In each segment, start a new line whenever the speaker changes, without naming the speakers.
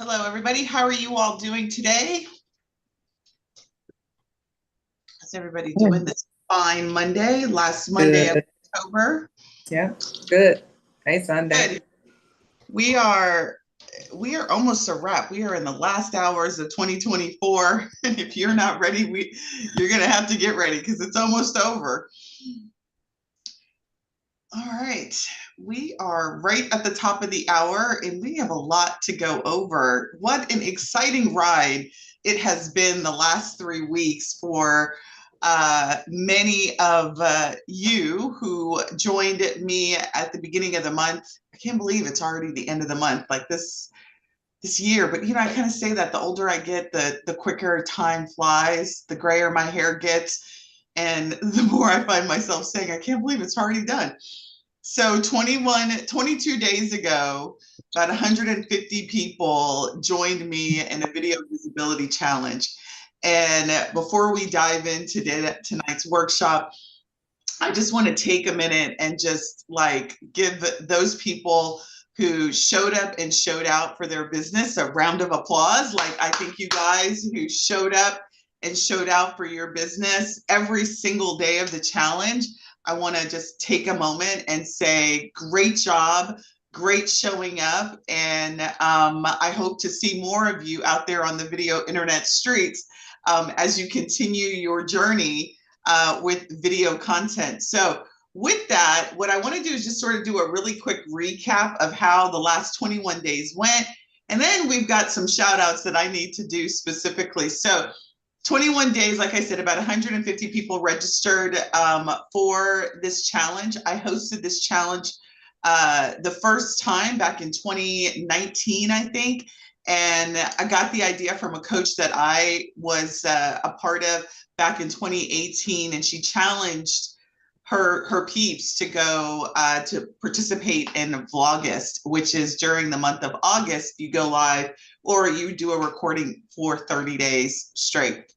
Hello, everybody. How are you all doing today? How's everybody doing
Good.
this fine Monday, last Monday of
Good.
October?
Yeah. Good. Hey, Sunday.
Good. We are we are almost a wrap. We are in the last hours of 2024. And if you're not ready, you're gonna have to get ready because it's almost over. All right. We are right at the top of the hour and we have a lot to go over. What an exciting ride it has been the last 3 weeks for many of you who joined me at the beginning of the month. I can't believe it's already the end of the month, like this year. But I kind of say that the older I get, the quicker time flies, the grayer my hair gets, and the more I find myself saying, I can't believe it's already done. So 22 days ago, about 150 people joined me in a video visibility challenge. And before we dive into tonight's workshop, I just want to take a minute and just like give those people who showed up and showed out for their business a round of applause. Like, I think you guys who showed up and showed out for your business every single day of the challenge, I want to just take a moment and say, great job. Great showing up. And I hope to see more of you out there on the video internet streets as you continue your journey with video content. So with that, what I want to do is just sort of do a really quick recap of how the last 21 days went. And then we've got some shout outs that I need to do specifically. So 21 days, like I said, about 150 people registered for this challenge. I hosted this challenge the first time back in 2019, I think. And I got the idea from a coach that I was a part of back in 2018, and she challenged her peeps to go to participate in Vlogust, which is during the month of August. You go live or you do a recording for 30 days straight.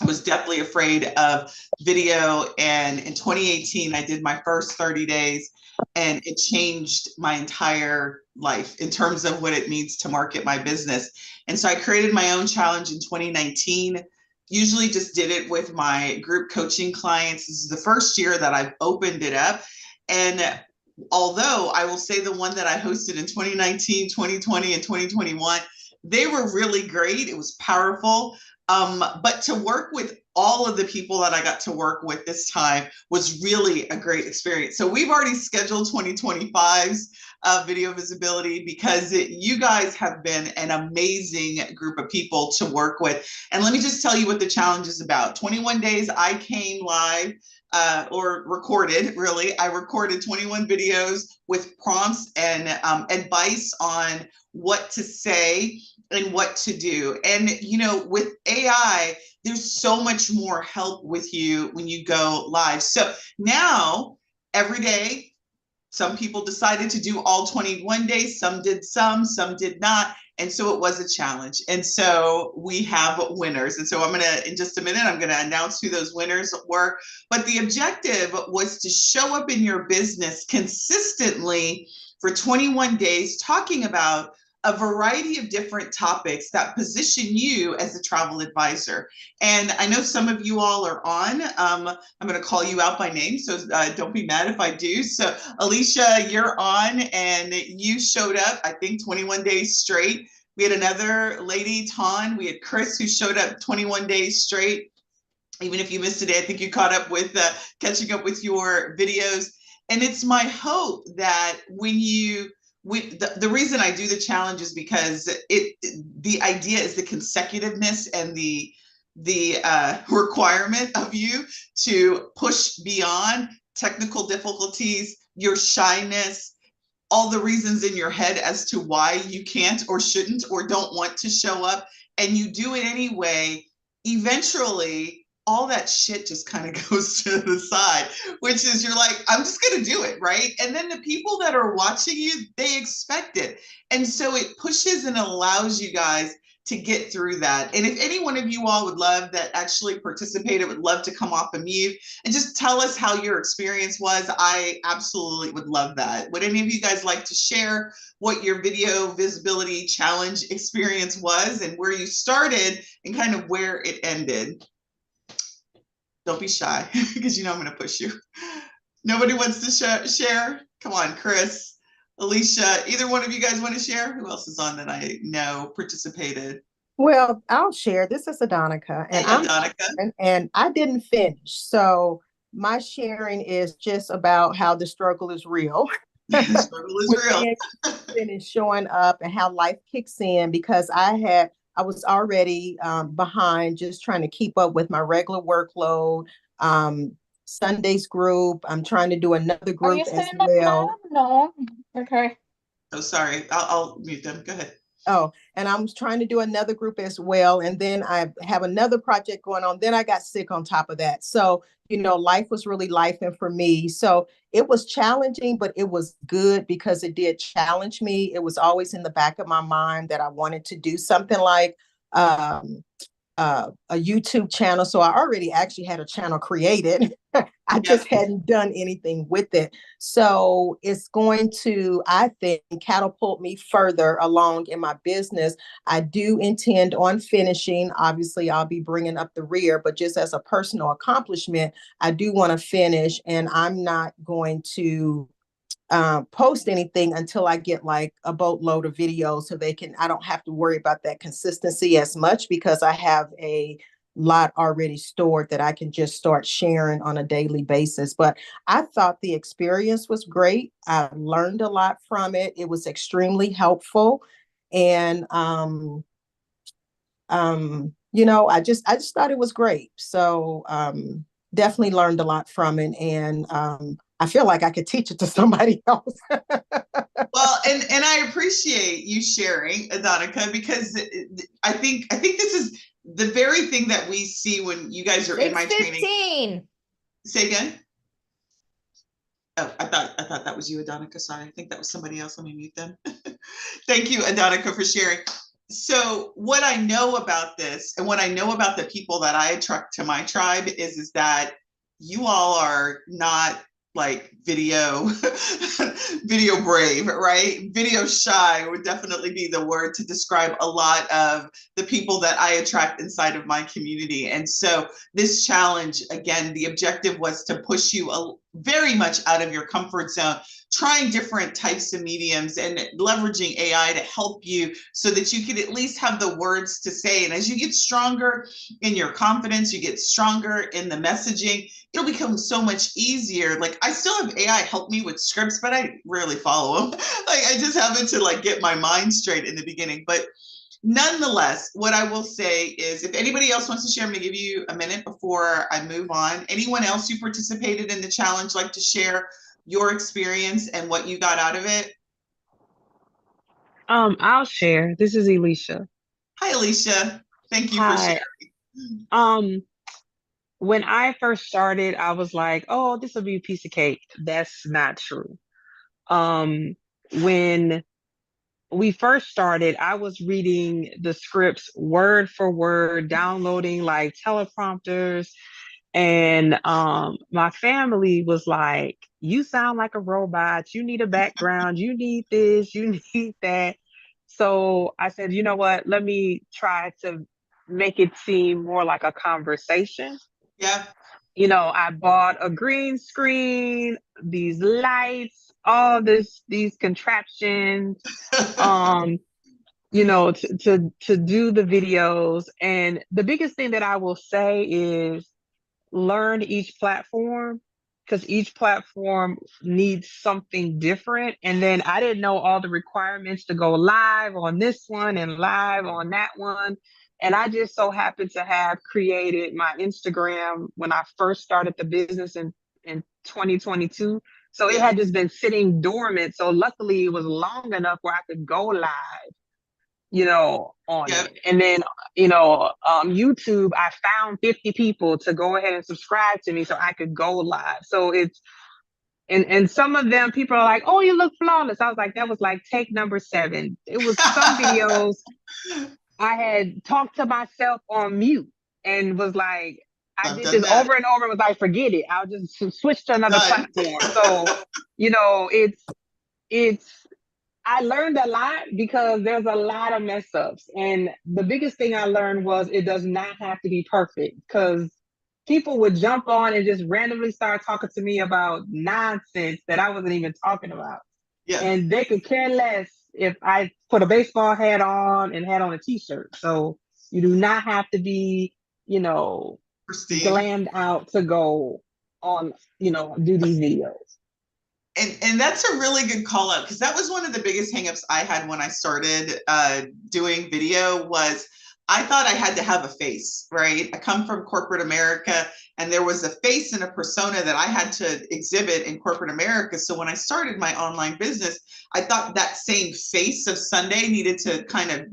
I was definitely afraid of video, and in 2018, I did my first 30 days, and it changed my entire life in terms of what it means to market my business. And so I created my own challenge in 2019. Usually just did it with my group coaching clients. This is the first year that I've opened it up. And although I will say the one that I hosted in 2019, 2020, and 2021, they were really great. It was powerful. But to work with all of the people that I got to work with this time was really a great experience. So we've already scheduled 2025's video visibility because you guys have been an amazing group of people to work with. And let me just tell you what the challenge is about. 21 days, I came live or recorded, really. I recorded 21 videos with prompts and advice on what to say and what to do. And, with AI, there's so much more help with you when you go live. So now, every day, some people decided to do all 21 days, some did not. And so it was a challenge. And so we have winners. And so in just a minute, I'm going to announce who those winners were. But the objective was to show up in your business consistently for 21 days, talking about a variety of different topics that position you as a travel advisor. And I know some of you all are on. I'm going to call you out by name, so don't be mad if I do. So Alicia, you're on, and you showed up, I think, 21 days straight. We had another lady, Ton. We had Chris, who showed up 21 days straight. Even if you missed a day, I think you caught up with catching up with your videos. And it's my hope that the reason I do the challenge is because the idea is the consecutiveness and the requirement of you to push beyond technical difficulties, your shyness, all the reasons in your head as to why you can't or shouldn't or don't want to show up, and you do it anyway. Eventually all that shit just kind of goes to the side, which is you're like, I'm just going to do it, right? And then the people that are watching you, they expect it. And so it pushes and allows you guys to get through that. And if any one of you all would love that actually participated, would love to come off of mute and just tell us how your experience was, I absolutely would love that. Would any of you guys like to share what your video visibility challenge experience was and where you started and kind of where it ended? Don't be shy, because you know I'm going to push you. Nobody wants to share? Come on, Chris, Alicia, either one of you guys want to share? Who else is on that I know participated?
Well, I'll share. This is Adonica, and
Hey, Adonica.
and I didn't finish. So my sharing is just about how the struggle is real.
The struggle is real.
And showing up and how life kicks in, because I was already behind, just trying to keep up with my regular workload. Sunday's group. I'm trying to do another group as well.
No. Okay.
Oh, sorry. I'll mute them. Go ahead.
Oh, and I'm trying to do another group as well. And then I have another project going on. Then I got sick on top of that. So, life was really lifing for me. So it was challenging, but it was good because it did challenge me. It was always in the back of my mind that I wanted to do something like a YouTube channel. So I already actually had a channel created. I just hadn't done anything with it. So it's going to, I think, catapult me further along in my business. I do intend on finishing. Obviously, I'll be bringing up the rear, but just as a personal accomplishment, I do want to finish, and I'm not going to post anything until I get like a boatload of videos, so I don't have to worry about that consistency as much, because I have a lot already stored that I can just start sharing on a daily basis. But I thought the experience was great. I learned a lot from it. It was extremely helpful. And I just thought it was great. So definitely learned a lot from it. And I feel like I could teach it to somebody else.
Well, and I appreciate you sharing, Adonica, because I think this is the very thing that we see when you guys are in my training. Say again. Oh, I thought that was you, Adonica. Sorry, I think that was somebody else. Let me mute them. Thank you, Adonica, for sharing. So what I know about this, and what I know about the people that I attract to my tribe is that you all are not like video brave, right? Video shy would definitely be the word to describe a lot of the people that I attract inside of my community. And so this challenge, again, the objective was to push you very much out of your comfort zone, trying different types of mediums and leveraging AI to help you so that you could at least have the words to say. And as you get stronger in your confidence, you get stronger in the messaging, it'll become so much easier. Like, I still have AI help me with scripts, but I rarely follow them. Like, I just happen to like get my mind straight in the beginning. But nonetheless, what I will say is, if anybody else wants to share, I'm going to give you a minute before I move on. Anyone else who participated in the challenge like to share your experience and what you got out of it?
I'll share. This is Alicia.
Hi, Alicia. Thank you for sharing.
When I first started, I was like, oh, this will be a piece of cake. That's not true. When we first started, I was reading the scripts word for word, downloading like teleprompters. And my family was like, you sound like a robot. You need a background. You need this. You need that. So I said, you know what? Let me try to make it seem more like a conversation.
Yeah.
I bought a green screen, these lights, all these contraptions, to do the videos. And the biggest thing that I will say is learn each platform, because each platform needs something different. And then I didn't know all the requirements to go live on this one and live on that one. And I just so happened to have created my Instagram when I first started the business in 2022. So it had just been sitting dormant. So luckily it was long enough where I could go live, on it. And then, YouTube, I found 50 people to go ahead and subscribe to me so I could go live. So it's, and some of them, people are like, oh, you look flawless. I was like, that was like take number 7. It was some videos. I had talked to myself on mute and was like, I
I've
did
done
this
that.
over and over and was like, forget it. I'll just switch to another
Done.
platform. So, it's I learned a lot because there's a lot of mess ups. And the biggest thing I learned was it does not have to be perfect because people would jump on and just randomly start talking to me about nonsense that I wasn't even talking about.
Yeah.
And they could care less if I put a baseball hat on and had on a t-shirt. So you do not have to be, you know,
Christine.
glammed out to go on, do these videos.
And that's a really good call out because that was one of the biggest hangups I had when I started doing video was I thought I had to have a face, right? I come from corporate America and there was a face and a persona that I had to exhibit in corporate America. So when I started my online business, I thought that same face of Sundey needed to kind of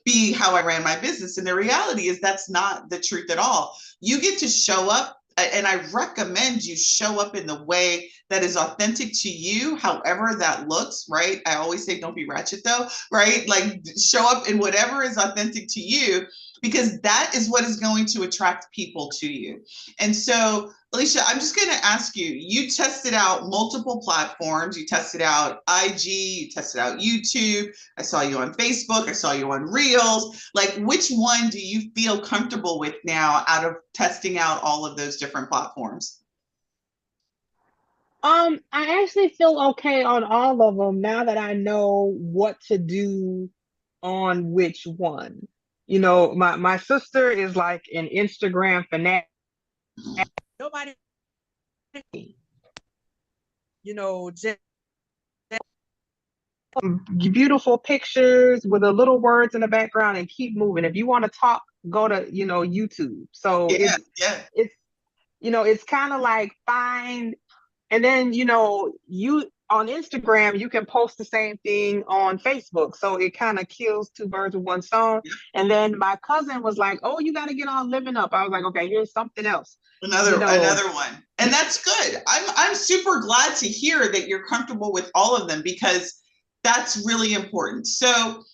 be how I ran my business. And the reality is that's not the truth at all. You get to show up and I recommend you show up in the way that is authentic to you, however that looks, right? I always say don't be ratchet though, right? Like show up in whatever is authentic to you because that is what is going to attract people to you. And so, Alicia, I'm just going to ask you, you tested out multiple platforms. You tested out IG, you tested out YouTube. I saw you on Facebook. I saw you on Reels. Like, which one do you feel comfortable with now out of testing out all of those different platforms?
I actually feel okay on all of them now that I know what to do on which one. My sister is like an Instagram fanatic. Nobody, just beautiful pictures with the little words in the background and keep moving. If you want to talk, go to, YouTube. So
Yeah, yeah.
it's kind of like find. And then, you on Instagram, you can post the same thing on Facebook. So it kind of kills two birds with one stone. And then my cousin was like, oh, you got to get on Living Up. I was like, okay, here's something else.
Another one. And that's good. I'm super glad to hear that you're comfortable with all of them because that's really important. So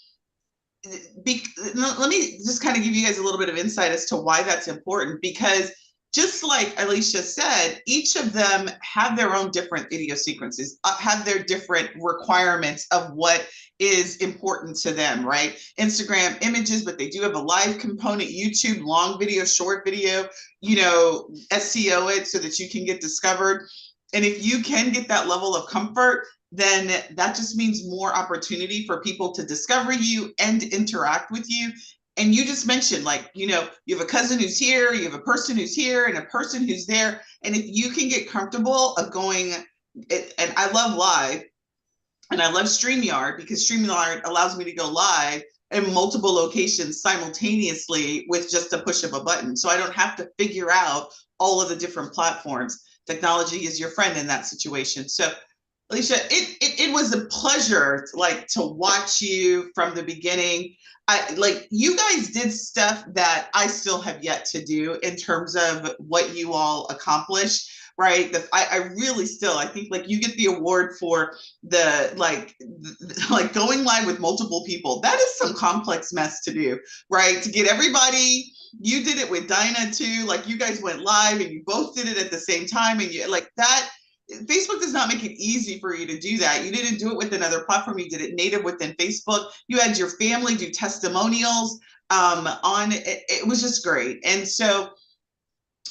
let me just kind of give you guys a little bit of insight as to why that's important because just like Alicia said, each of them have their own different idiosyncrasies, have their different requirements of what is important to them, right? Instagram images, but they do have a live component, YouTube, long video, short video, SEO it so that you can get discovered. And if you can get that level of comfort, then that just means more opportunity for people to discover you and interact with you. And you just mentioned, like, you have a cousin who's here, you have a person who's here, and a person who's there. And if you can get comfortable of going, and I love live, and I love StreamYard because StreamYard allows me to go live in multiple locations simultaneously with just a push of a button. So I don't have to figure out all of the different platforms. Technology is your friend in that situation. So Alicia, it was a pleasure to watch you from the beginning. You guys did stuff that I still have yet to do in terms of what you all accomplished, right? I really still I think you get the award for the going live with multiple people. That is some complex mess to do, right? To get everybody. You did it with Dinah too. You guys went live and you both did it at the same time, and you that. Facebook does not make it easy for you to do that. You didn't do it with another platform. You did it native within Facebook. You had your family do testimonials on it. It was just great. And so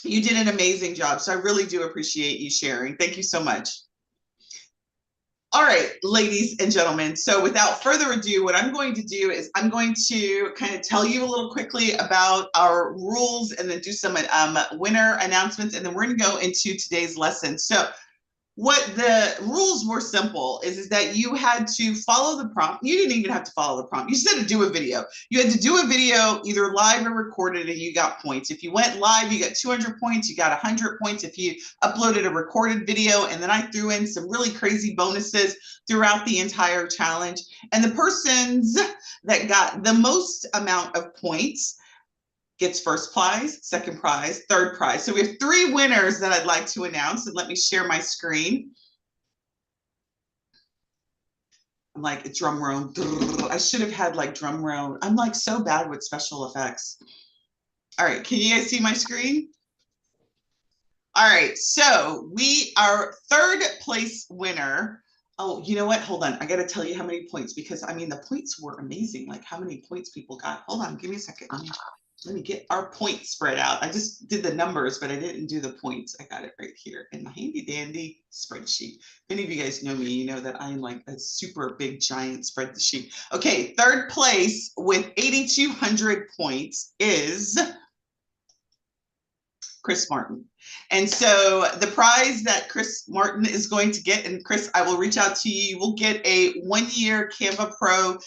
you did an amazing job. So I really do appreciate you sharing. Thank you so much. All right, ladies and gentlemen. So without further ado, what I'm going to do is I'm going to kind of tell you a little quickly about our rules and then do some winner announcements. And then we're going to go into today's lesson. So what the rules were simple is that you had to follow the prompt. You didn't even have to follow the prompt. You just had to do a video. You had to do a video either live or recorded and you got points. If you went live, you got 200 points. You got 100 points if you uploaded a recorded video. And then I threw in some really crazy bonuses throughout the entire challenge. And the persons that got the most amount of points gets first prize, second prize, third prize. So we have 3 winners that I'd like to announce, and let me share my screen. I'm like, drum roll. I should have had like drum roll. I'm like so bad with special effects. All right, can you guys see my screen? All right, so our third place winner. Oh, you know what? Hold on. I got to tell you how many points, because I mean, the points were amazing. Like how many points people got. Hold on, give me a second. Let me get our points spread out. I just did the numbers, but I didn't do the points. I got it right here in my handy dandy spreadsheet. If any of you guys know me, you know that I am like a super big giant spreadsheet. Okay, third place with 8,200 points is Chris Martin. And so the prize that Chris Martin is going to get, and Chris, I will reach out to you, you will get a 1-year Canva Pro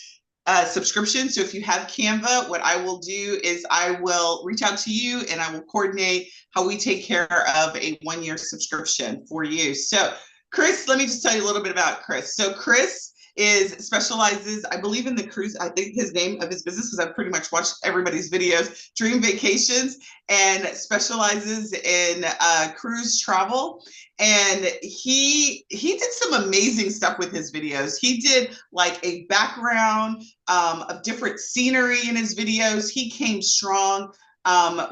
subscription. So if you have Canva, what I will do is I will reach out to you and I will coordinate how we take care of a 1-year subscription for you. So Chris, let me just tell you a little bit about Chris. So Chris specializes, I believe, in the cruise. I think his name of his business, because I've pretty much watched everybody's videos, Dream Vacations, and specializes in cruise travel. And he did some amazing stuff with his videos. He did like a background of different scenery in his videos. He came strong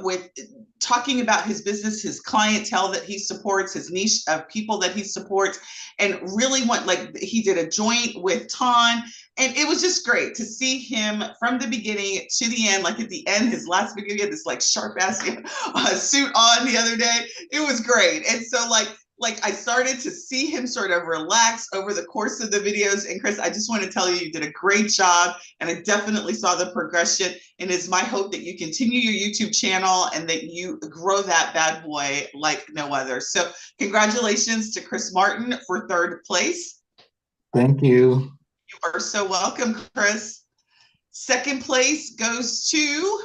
with talking about his business, his clientele that he supports, his niche of people that he supports, and really he did a joint with Ton. And it was just great to see him from the beginning to the end. Like at the end, his last video, he had this like sharp ass suit on the other day. It was great. And so like I started to see him sort of relax over the course of the videos. And Chris, I just want to tell you, you did a great job. And I definitely saw the progression. And it's my hope that you continue your YouTube channel and that you grow that bad boy like no other. So congratulations to Chris Martin for third place.
Thank you.
You are so welcome, Chris. Second place goes to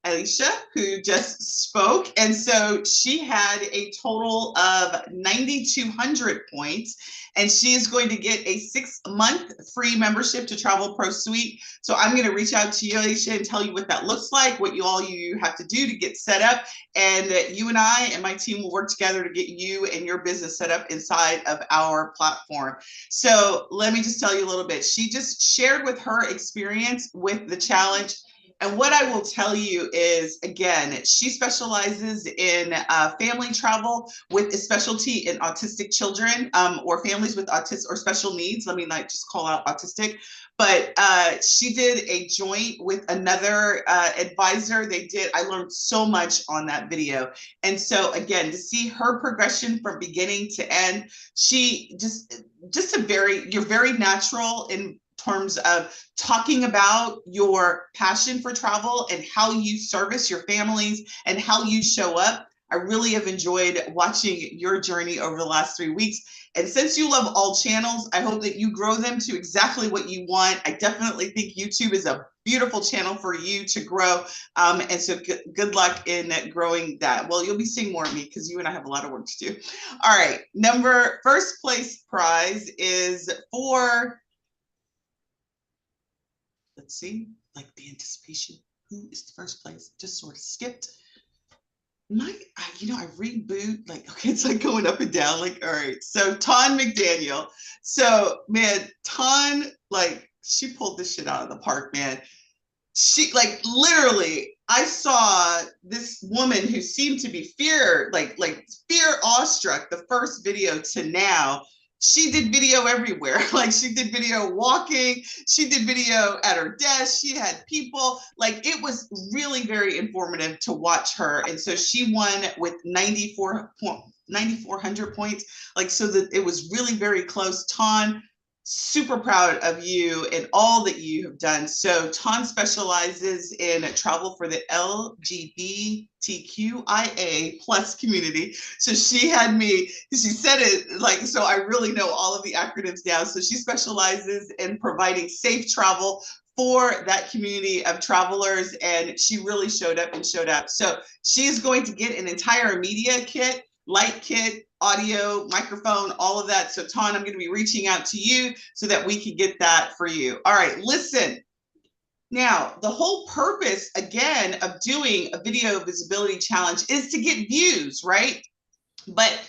Alicia, who just spoke. And so she had a total of 9,200 points, and she is going to get a 6-month free membership to Travel Pro Suite. So I'm going to reach out to you, Alicia, and tell you what that looks like, what you have to do to get set up. And you and I and my team will work together to get you and your business set up inside of our platform. So let me just tell you a little bit. She just shared with her experience with the challenge. And what I will tell you is, again, she specializes in family travel with a specialty in autistic children or families with autism or special needs. Let me not just call out autistic. But she did a joint with another advisor. I learned so much on that video. And so again, to see her progression from beginning to end, she you're very natural in terms of talking about your passion for travel and how you service your families and how you show up. I really have enjoyed watching your journey over the last 3 weeks. And since you love all channels, I hope that you grow them to exactly what you want. I definitely think YouTube is a beautiful channel for you to grow. And so good luck in growing that. Well, you'll be seeing more of me because you and I have a lot of work to do. All right, first place prize is for, let's see, like the anticipation. Who is the first place? Just sort of skipped. I reboot, like, okay, it's like going up and down, like, all right. So Ton McDaniel. So man, Ton, like, she pulled this shit out of the park, man. She, like, literally, I saw this woman who seemed to be fear awestruck the first video to now. She did video everywhere. Like, she did video walking, she did video at her desk, she had people, like, it was really very informative to watch her. And so she won with 9,400 points, like, so that it was really very close. Ton, super proud of you and all that you have done. So Ton specializes in travel for the LGBTQIA plus community. So she said it like, so I really know all of the acronyms now. So she specializes in providing safe travel for that community of travelers. And she really showed up and showed up. So she's going to get an entire media kit, light kit, audio, microphone, all of that. So Ton, I'm going to be reaching out to you so that we can get that for you. All right, listen. Now, the whole purpose, again, of doing a video visibility challenge is to get views, right? But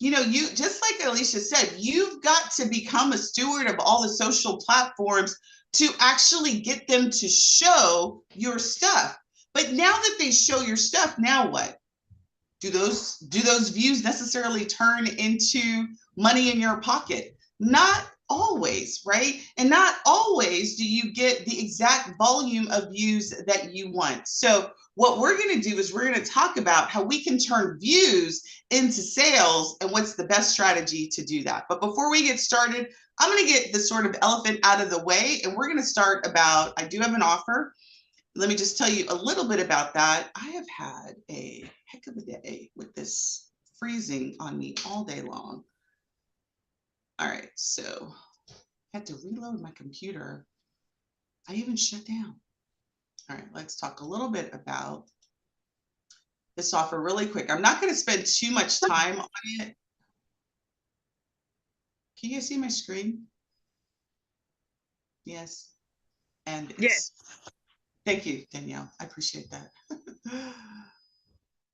you just like Alicia said, you've got to become a steward of all the social platforms to actually get them to show your stuff. But now that they show your stuff, now what? Do those views necessarily turn into money in your pocket? Not always, right? And not always do you get the exact volume of views that you want. So what we're going to do is we're going to talk about how we can turn views into sales and what's the best strategy to do that. But before we get started, I'm going to get the sort of elephant out of the way, and we're going to start about, I do have an offer. Let me just tell you a little bit about that. I have had a heck of a day with this freezing on me all day long. All right, so I had to reload my computer. I even shut down. All right, let's talk a little bit about this offer really quick. I'm not going to spend too much time on it. Can you guys see my screen? Yes. And
Yes.
Thank you, Danielle. I appreciate that.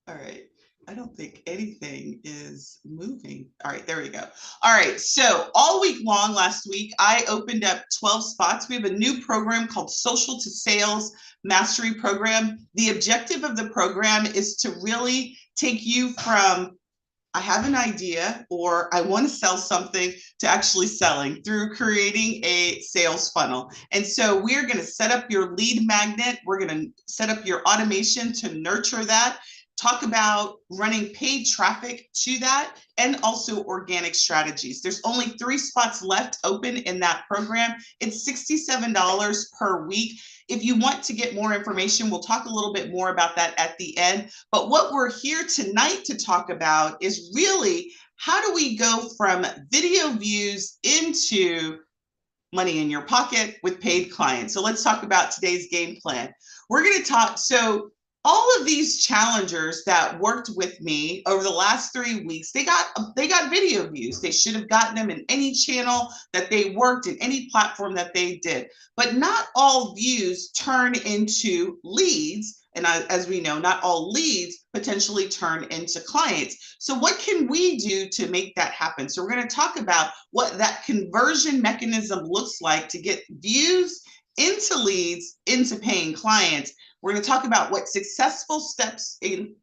All right. I don't think anything is moving. All right, there we go. All right, so all week long last week, I opened up 12 spots. We have a new program called Social to Sales Mastery Program. The objective of the program is to really take you from I have an idea or I want to sell something to actually selling through creating a sales funnel. And so we're going to set up your lead magnet. We're going to set up your automation to nurture that, talk about running paid traffic to that, and also organic strategies. There's only 3 spots left open in that program. It's $67 per week. If you want to get more information, we'll talk a little bit more about that at the end. But what we're here tonight to talk about is really how do we go from video views into money in your pocket with paid clients. So let's talk about today's game plan. We're going to talk, so all of these challengers that worked with me over the last 3 weeks, they got video views. They should have gotten them in any channel that they worked, in any platform that they did. But not all views turn into leads. And as we know, not all leads potentially turn into clients. So what can we do to make that happen? So we're going to talk about what that conversion mechanism looks like to get views into leads, into paying clients. We're going to talk about what successful steps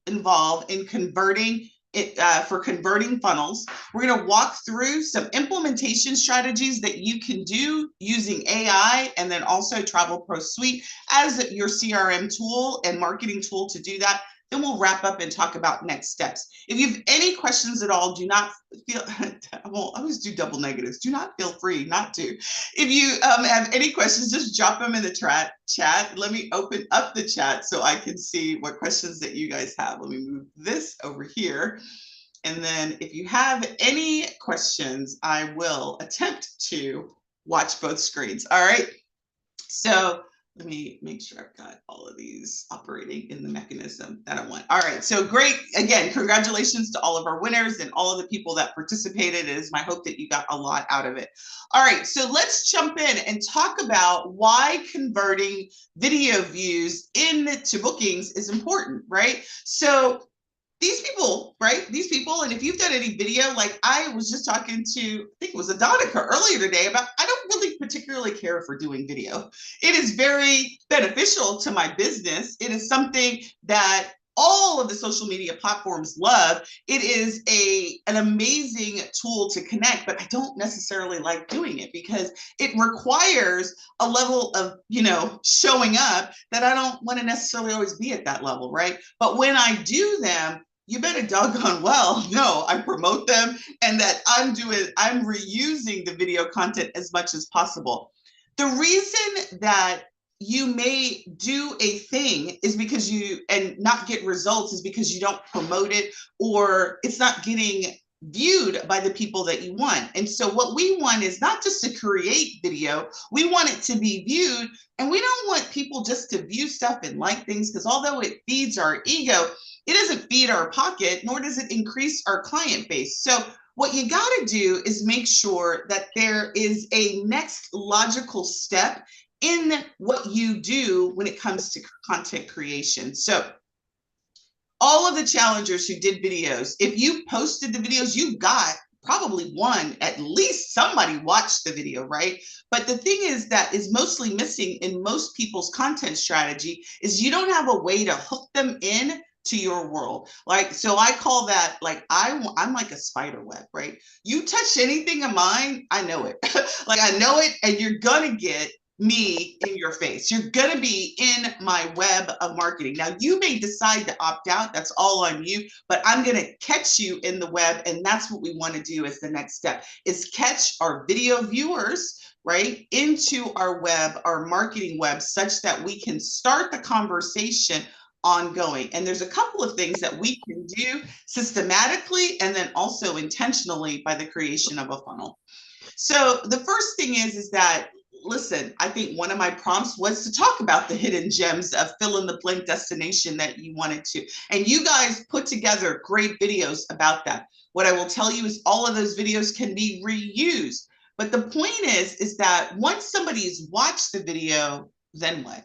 involve in converting it for converting funnels. We're going to walk through some implementation strategies that you can do using AI and then also Travel Pro Suite as your CRM tool and marketing tool to do that. Then we'll wrap up and talk about next steps. If you have any questions at all, do not feel, I always do double negatives. Do not feel free not to. If you have any questions, just drop them in the chat. Let me open up the chat so I can see what questions that you guys have. Let me move this over here. And then if you have any questions, I will attempt to watch both screens. All right. So let me make sure I've got all of these operating in the mechanism that I want. All right, so great. Again, congratulations to all of our winners and all of the people that participated. It is my hope that you got a lot out of it. All right, so let's jump in and talk about why converting video views into bookings is important, right? So these people, right? These people, and if you've done any video, like I was just talking to, I think it was Adonica earlier today about, I don't really particularly care for doing video. It is very beneficial to my business. It is something that all of the social media platforms love. It is an amazing tool to connect, but I don't necessarily like doing it because it requires a level of, showing up that I don't want to necessarily always be at that level, right? But when I do them, you better doggone well know I promote them and that I'm reusing the video content as much as possible. The reason that you may do a thing is because and not get results is because you don't promote it or it's not getting viewed by the people that you want. And so what we want is not just to create video, we want it to be viewed, and we don't want people just to view stuff and like things, because although it feeds our ego, it doesn't feed our pocket, nor does it increase our client base. So what you got to do is make sure that there is a next logical step in what you do when it comes to content creation. So all of the challengers who did videos, if you posted the videos, you got probably one, at least somebody watched the video, right? But the thing is that is mostly missing in most people's content strategy is you don't have a way to hook them in to your world. Like, so I call that, like, I'm like a spider web, right? You touch anything of mine, I know it. Like, I know it, and you're gonna get me in your face. You're going to be in my web of marketing. Now, you may decide to opt out. That's all on you, but I'm going to catch you in the web. And that's what we want to do as the next step, is catch our video viewers, right, into our web, our marketing web, such that we can start the conversation ongoing. And there's a couple of things that we can do systematically and then also intentionally by the creation of a funnel. So the first thing is that, listen, I think one of my prompts was to talk about the hidden gems of fill in the blank destination that you wanted to. And you guys put together great videos about that. What I will tell you is all of those videos can be reused. But the point is that once somebody's watched the video, then what?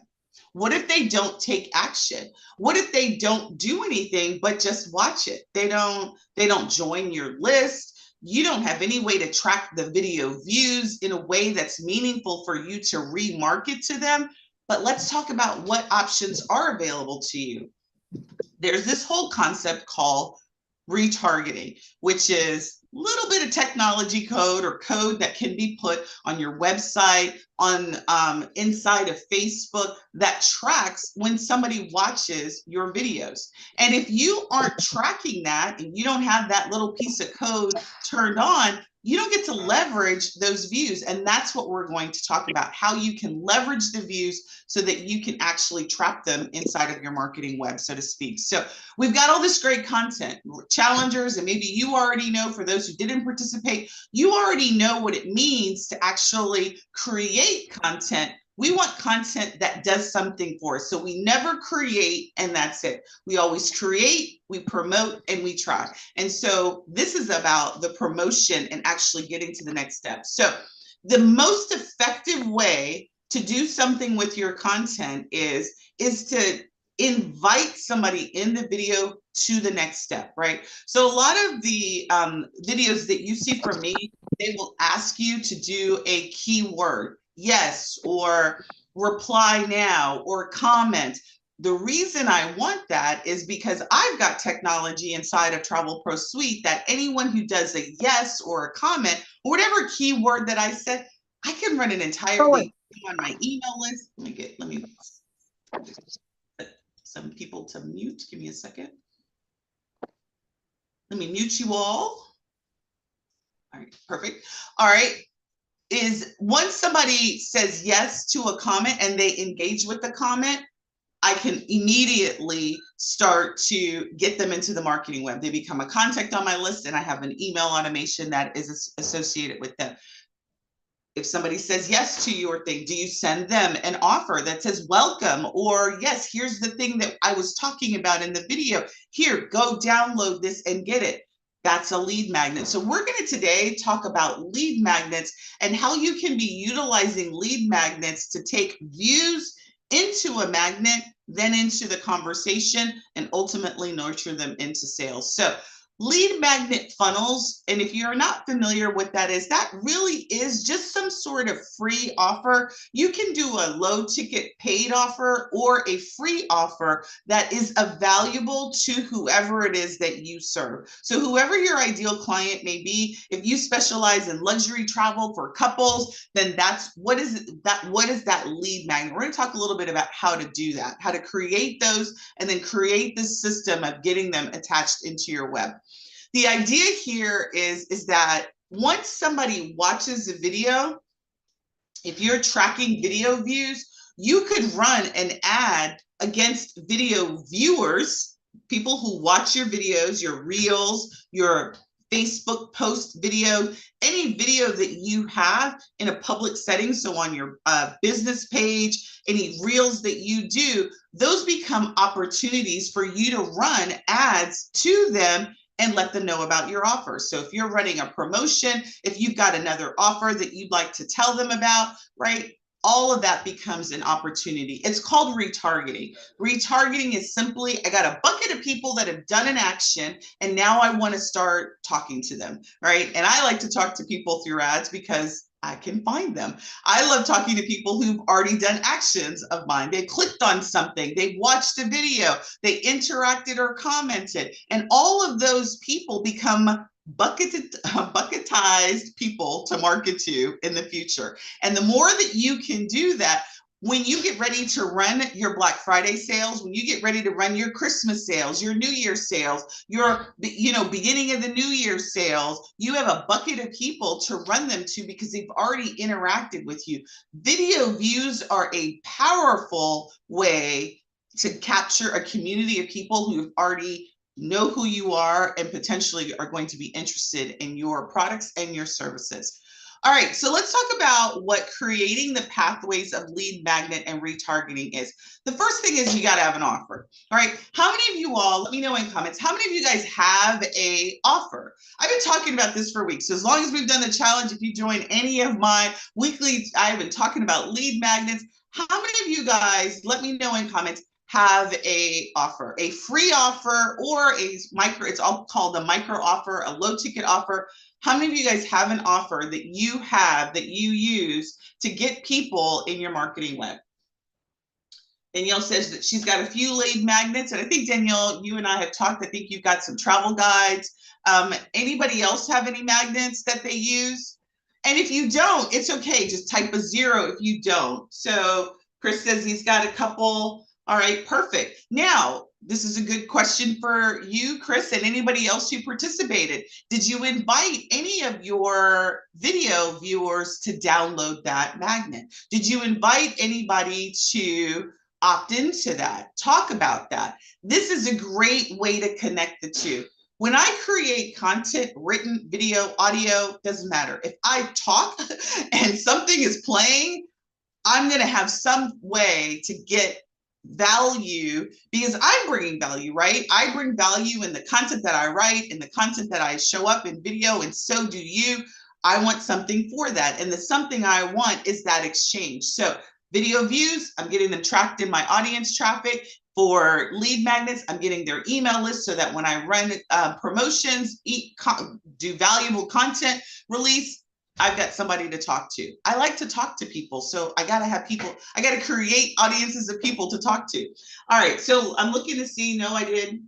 What if they don't take action? What if they don't do anything but just watch it? They don't join your list. You don't have any way to track the video views in a way that's meaningful for you to remarket to them. But let's talk about what options are available to you. There's this whole concept called retargeting, which is a little bit of technology code or code that can be put on your website, on inside of Facebook, that tracks when somebody watches your videos. And if you aren't tracking that and you don't have that little piece of code turned on, you don't get to leverage those views. And that's what we're going to talk about, how you can leverage the views so that you can actually trap them inside of your marketing web, so to speak. So we've got all this great content, challengers, and maybe you already know, for those who didn't participate, you already know what it means to actually create content. We want content that does something for us. So we never create and that's it. We always create, we promote, and we try. And so this is about the promotion and actually getting to the next step. So the most effective way to do something with your content is to invite somebody in the video to the next step, right? So a lot of the videos that you see from me, they will ask you to do a keyword, yes, or reply now, or comment. The reason I want that is because I've got technology inside of Travel Pro Suite that anyone who does a yes or a comment, or whatever keyword that I said, I can run an entire video on my email list. Let me put some people to mute. Give me a second. Let me mute you all. All right, perfect. All right. Is once somebody says yes to a comment and they engage with the comment, I can immediately start to get them into the marketing web. They become a contact on my list, and I have an email automation that is associated with them. If somebody says yes to your thing, do you send them an offer that says welcome, or yes, here's the thing that I was talking about in the video. Here, go download this and get it. That's a lead magnet. So we're going to today talk about lead magnets and how you can be utilizing lead magnets to take views into a magnet, then into the conversation, and ultimately nurture them into sales. So lead magnet funnels, and if you're not familiar with that is, that really is just some sort of free offer. You can do a low ticket paid offer or a free offer that is valuable to whoever it is that you serve. So whoever your ideal client may be, if you specialize in luxury travel for couples, then what is that lead magnet? We're going to talk a little bit about how to do that, how to create those, and then create this system of getting them attached into your web. The idea here is that once somebody watches a video, if you're tracking video views, you could run an ad against video viewers, people who watch your videos, your reels, your Facebook post video, any video that you have in a public setting. So on your business page, any reels that you do, those become opportunities for you to run ads to them and let them know about your offer. So if you're running a promotion, if you've got another offer that you'd like to tell them about, right? all of that becomes an opportunity. It's called retargeting. Retargeting is simply, I got a bucket of people that have done an action and now I want to start talking to them, right? And I like to talk to people through ads because I can find them. I love talking to people who've already done actions of mine. They clicked on something, they watched a video, they interacted or commented, and all of those people become bucketized people to market to in the future. And the more that you can do that, when you get ready to run your Black Friday sales, when you get ready to run your Christmas sales, your New Year sales, your beginning of the New Year sales, you have a bucket of people to run them to because they've already interacted with you. Video views are a powerful way to capture a community of people who've already know who you are and potentially are going to be interested in your products and your services. All right, so let's talk about what creating the pathways of lead magnet and retargeting is. The first thing is you got to have an offer. All right, how many of you all, let me know in comments, how many of you guys have a offer? I've been talking about this for weeks. So as long as we've done the challenge, if you join any of my weekly, I've been talking about lead magnets. How many of you guys, let me know in comments, have a offer, a free offer or a micro, it's all called a micro offer, a low ticket offer. How many of you guys have an offer that you have that you use to get people in your marketing web? Danielle says that she's got a few lead magnets. And I think, Danielle, you and I have talked. I think you've got some travel guides. Anybody else have any magnets that they use? And if you don't, it's okay. Just type a 0 if you don't. So Chris says he's got a couple. All right, perfect. Now, this is a good question for you, Chris, and anybody else who participated. Did you invite any of your video viewers to download that magnet? Did you invite anybody to opt into that? Talk about that. This is a great way to connect the two. When I create content, written, video, audio, doesn't matter. If I talk and something is playing, I'm going to have some way to get value because I'm bringing value, right? I bring value in the content that I write, in the content that I show up in video, and so do you. I want something for that. And the something I want is that exchange. So video views, I'm getting them tracked in my audience traffic. For lead magnets, I'm getting their email list so that when I run promotions, do valuable content release, I've got somebody to talk to. I like to talk to people, so I got to have people. I got to create audiences of people to talk to. All right, so I'm looking to see, no, I did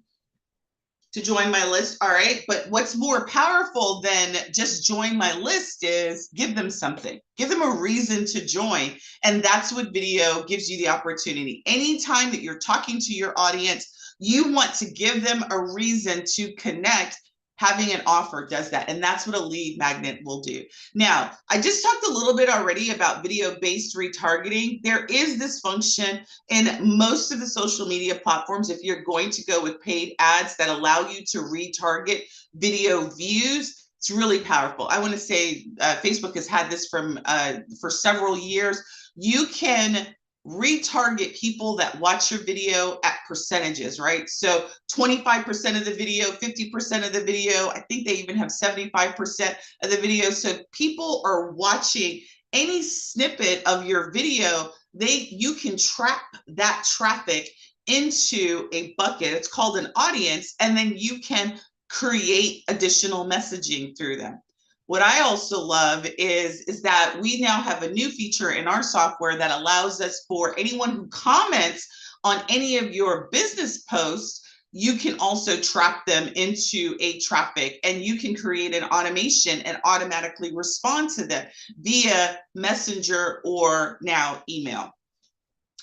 to join my list. All right, but what's more powerful than just join my list is give them something. Give them a reason to join, and that's what video gives you the opportunity. Anytime that you're talking to your audience, you want to give them a reason to connect. Having an offer does that, and that's what a lead magnet will do. Now, I just talked a little bit already about video-based retargeting. There is this function in most of the social media platforms, if you're going to go with paid ads that allow you to retarget video views. It's really powerful. I want to say Facebook has had this for several years. You can retarget people that watch your video at percentages, right? So 25% of the video, 50% of the video, I think they even have 75% of the video. So people are watching any snippet of your video, you can trap that traffic into a bucket. It's called an audience, and then you can create additional messaging through them. What I also love is that we now have a new feature in our software that allows us for anyone who comments on any of your business posts, you can also trap them into a traffic, and you can create an automation and automatically respond to them via Messenger or now email.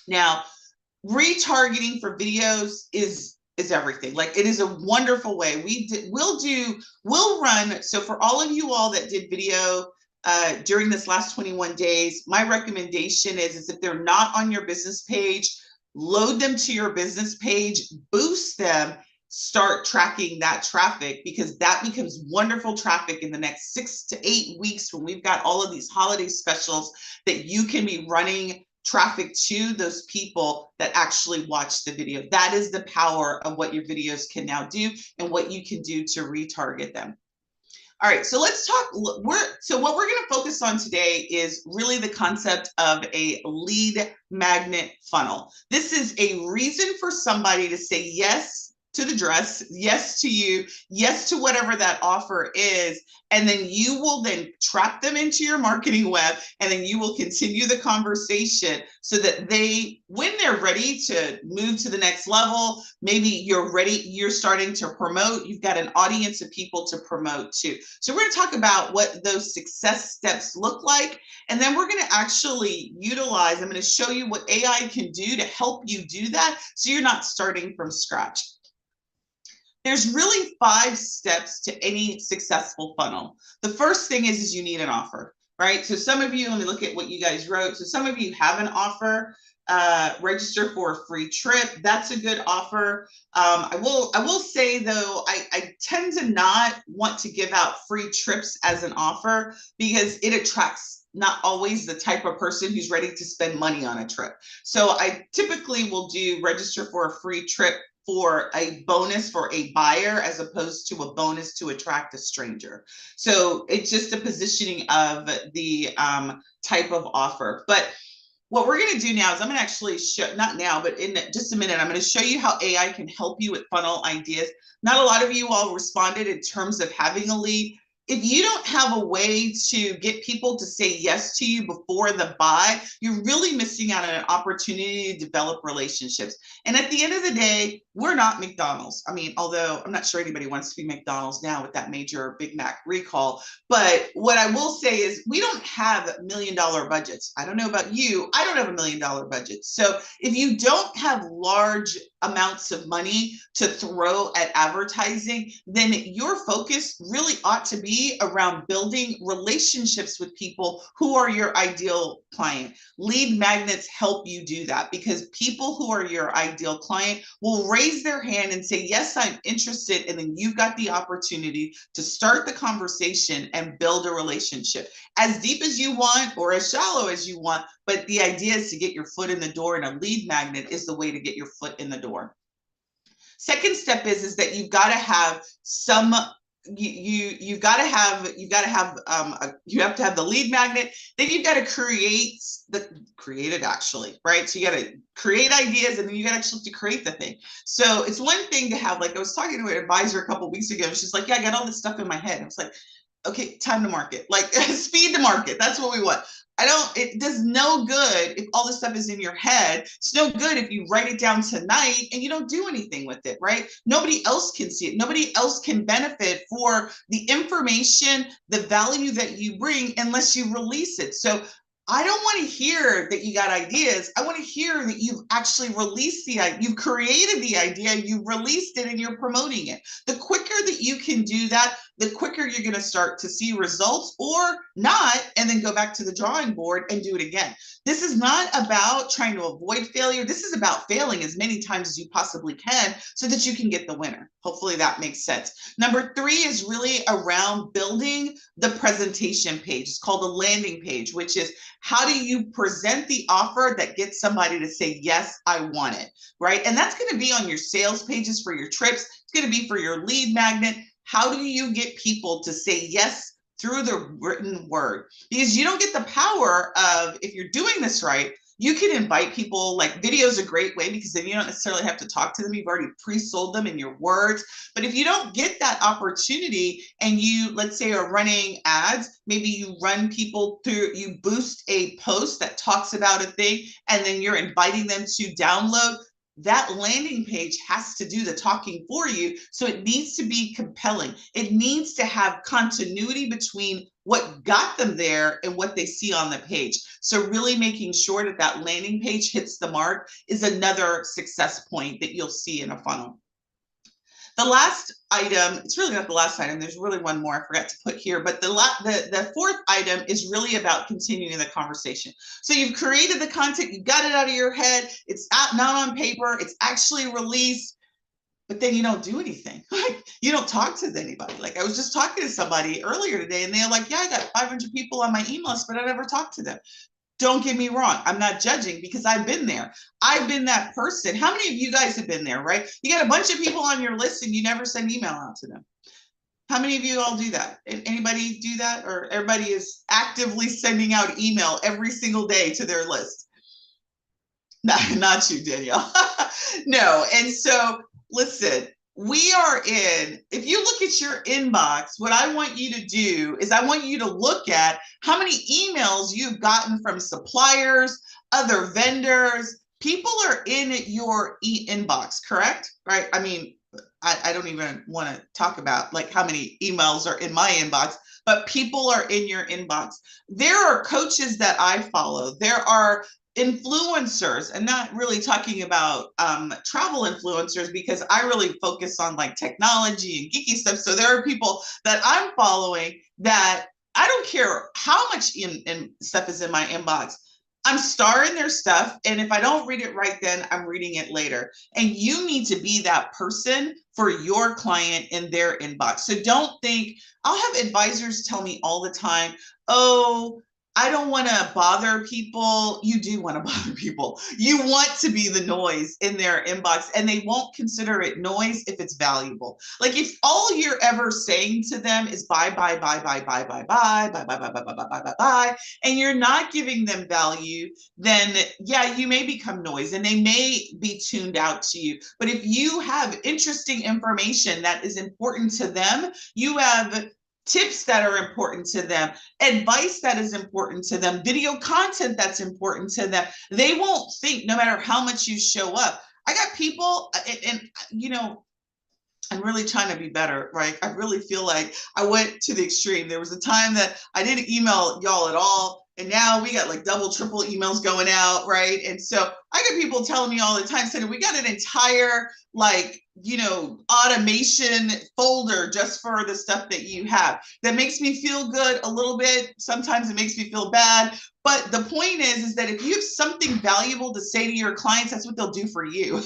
Now, retargeting for videos is everything. Like, it is a wonderful way. We'll run. So for all of you all that did video during this last 21 days, my recommendation is if they're not on your business page, load them to your business page, boost them, start tracking that traffic, because that becomes wonderful traffic in the next 6 to 8 weeks when we've got all of these holiday specials that you can be running traffic to those people that actually watch the video. That is the power of what your videos can now do and what you can do to retarget them. All right, so let's talk. What we're going to focus on today is really the concept of a lead magnet funnel. This is a reason for somebody to say yes to the dress, yes to you, yes to whatever that offer is, and then you will then trap them into your marketing web, and then you will continue the conversation so that they, when they're ready to move to the next level, maybe you're starting to promote, you've got an audience of people to promote to. So we're going to talk about what those success steps look like, and then we're going to actually utilize, I'm going to show you what AI can do to help you do that so you're not starting from scratch. There's really 5 steps to any successful funnel. The first thing is you need an offer, right? So some of you, let me look at what you guys wrote. So some of you have an offer. Register for a free trip. That's a good offer. I will say though, I tend to not want to give out free trips as an offer because it attracts not always the type of person who's ready to spend money on a trip. So I typically will do register for a free trip for a bonus for a buyer as opposed to a bonus to attract a stranger. So it's just a positioning of the type of offer. But what we're going to do now is I'm going to actually show, not now, but in just a minute, I'm going to show you how AI can help you with funnel ideas. Not a lot of you all responded in terms of having a lead. If you don't have a way to get people to say yes to you before the buy, you're really missing out on an opportunity to develop relationships. And at the end of the day, we're not McDonald's. I mean, although I'm not sure anybody wants to be McDonald's now with that major Big Mac recall. But what I will say is we don't have $1 million budgets. I don't know about you. I don't have $1 million budget. So if you don't have large amounts of money to throw at advertising, then your focus really ought to be around building relationships with people who are your ideal client. Lead magnets help you do that because people who are your ideal client will raise their hand and say, yes, I'm interested. And then you've got the opportunity to start the conversation and build a relationship as deep as you want or as shallow as you want. But the idea is to get your foot in the door, and a lead magnet is the way to get your foot in the door. Second step is that you've got to have some, you have to have the lead magnet. Then you've got to create it actually, right? So you got to create ideas, and then you got to actually have to create the thing. So it's one thing to have, like I was talking to an advisor a couple of weeks ago. She's like, yeah, I got all this stuff in my head. I was like, okay, time to market, like speed to market. That's what we want. It does no good if all this stuff is in your head. It's no good if you write it down tonight and you don't do anything with it, right? Nobody else can see it. Nobody else can benefit for the information, the value that you bring unless you release it. So I don't want to hear that you got ideas. I want to hear that you've actually released the idea, you've created the idea, you've released it, and you're promoting it. The quicker that you can do that, the quicker you're going to start to see results or not, and then go back to the drawing board and do it again. This is not about trying to avoid failure. This is about failing as many times as you possibly can so that you can get the winner. Hopefully that makes sense. Number 3 is really around building the presentation page. It's called a landing page, which is how do you present the offer that gets somebody to say, yes, I want it, right? And that's going to be on your sales pages for your trips. It's going to be for your lead magnet. How do you get people to say yes through the written word? Because you don't get the power of, if you're doing this right, you can invite people, like video is a great way because then you don't necessarily have to talk to them. You've already pre-sold them in your words. But if you don't get that opportunity and you, let's say, are running ads, maybe you run people through, you boost a post that talks about a thing, and then you're inviting them to download. That landing page has to do the talking for you. So it needs to be compelling. It needs to have continuity between what got them there and what they see on the page. So really making sure that that landing page hits the mark is another success point that you'll see in a funnel. The last item, it's really not the last item, there's really one more I forgot to put here, but the fourth item is really about continuing the conversation. So you've created the content, you got it out of your head, it's not on paper, it's actually released, but then you don't do anything. Like you don't talk to anybody. Like I was just talking to somebody earlier today and they're like, yeah, I got 500 people on my email list, but I never talked to them. Don't get me wrong. I'm not judging because I've been there. I've been that person. How many of you guys have been there, right? You got a bunch of people on your list and you never send email out to them. How many of you all do that? Anybody do that? Or everybody is actively sending out email every single day to their list? Not you, Danielle. No. And so listen, we are in, if you look at your inbox, what I want you to do is I want you to look at how many emails you've gotten from suppliers, other vendors. People are in your inbox, correct? Right? I mean, I don't even want to talk about like how many emails are in my inbox, but people are in your inbox. There are coaches that I follow. There are influencers, and not really talking about travel influencers, because I really focus on like technology and geeky stuff. So there are people that I'm following that I don't care how much in stuff is in my inbox. I'm starring their stuff, and if I don't read it right then, I'm reading it later. And you need to be that person for your client in their inbox. So don't think, I'll have advisors tell me all the time, oh, I don't want to bother people. You do want to bother people. You want to be the noise in their inbox, and they won't consider it noise if it's valuable. Like if all you're ever saying to them is bye, bye, bye, bye, bye, bye, bye, bye, bye, bye, bye, bye, bye, bye, bye, bye, and you're not giving them value, then yeah, you may become noise and they may be tuned out to you. But if you have interesting information that is important to them, you have tips that are important to them, advice that is important to them, video content that's important to them, they won't think, no matter how much you show up. I got people, and you know, I'm really trying to be better, right? I really feel like I went to the extreme. There was a time that I didn't email y'all at all, and now we got like double, triple emails going out, right? And so I get people telling me all the time, saying we got an entire like, you know, automation folder just for the stuff that you have. That makes me feel good a little bit. Sometimes it makes me feel bad. But the point is that if you have something valuable to say to your clients, that's what they'll do for you,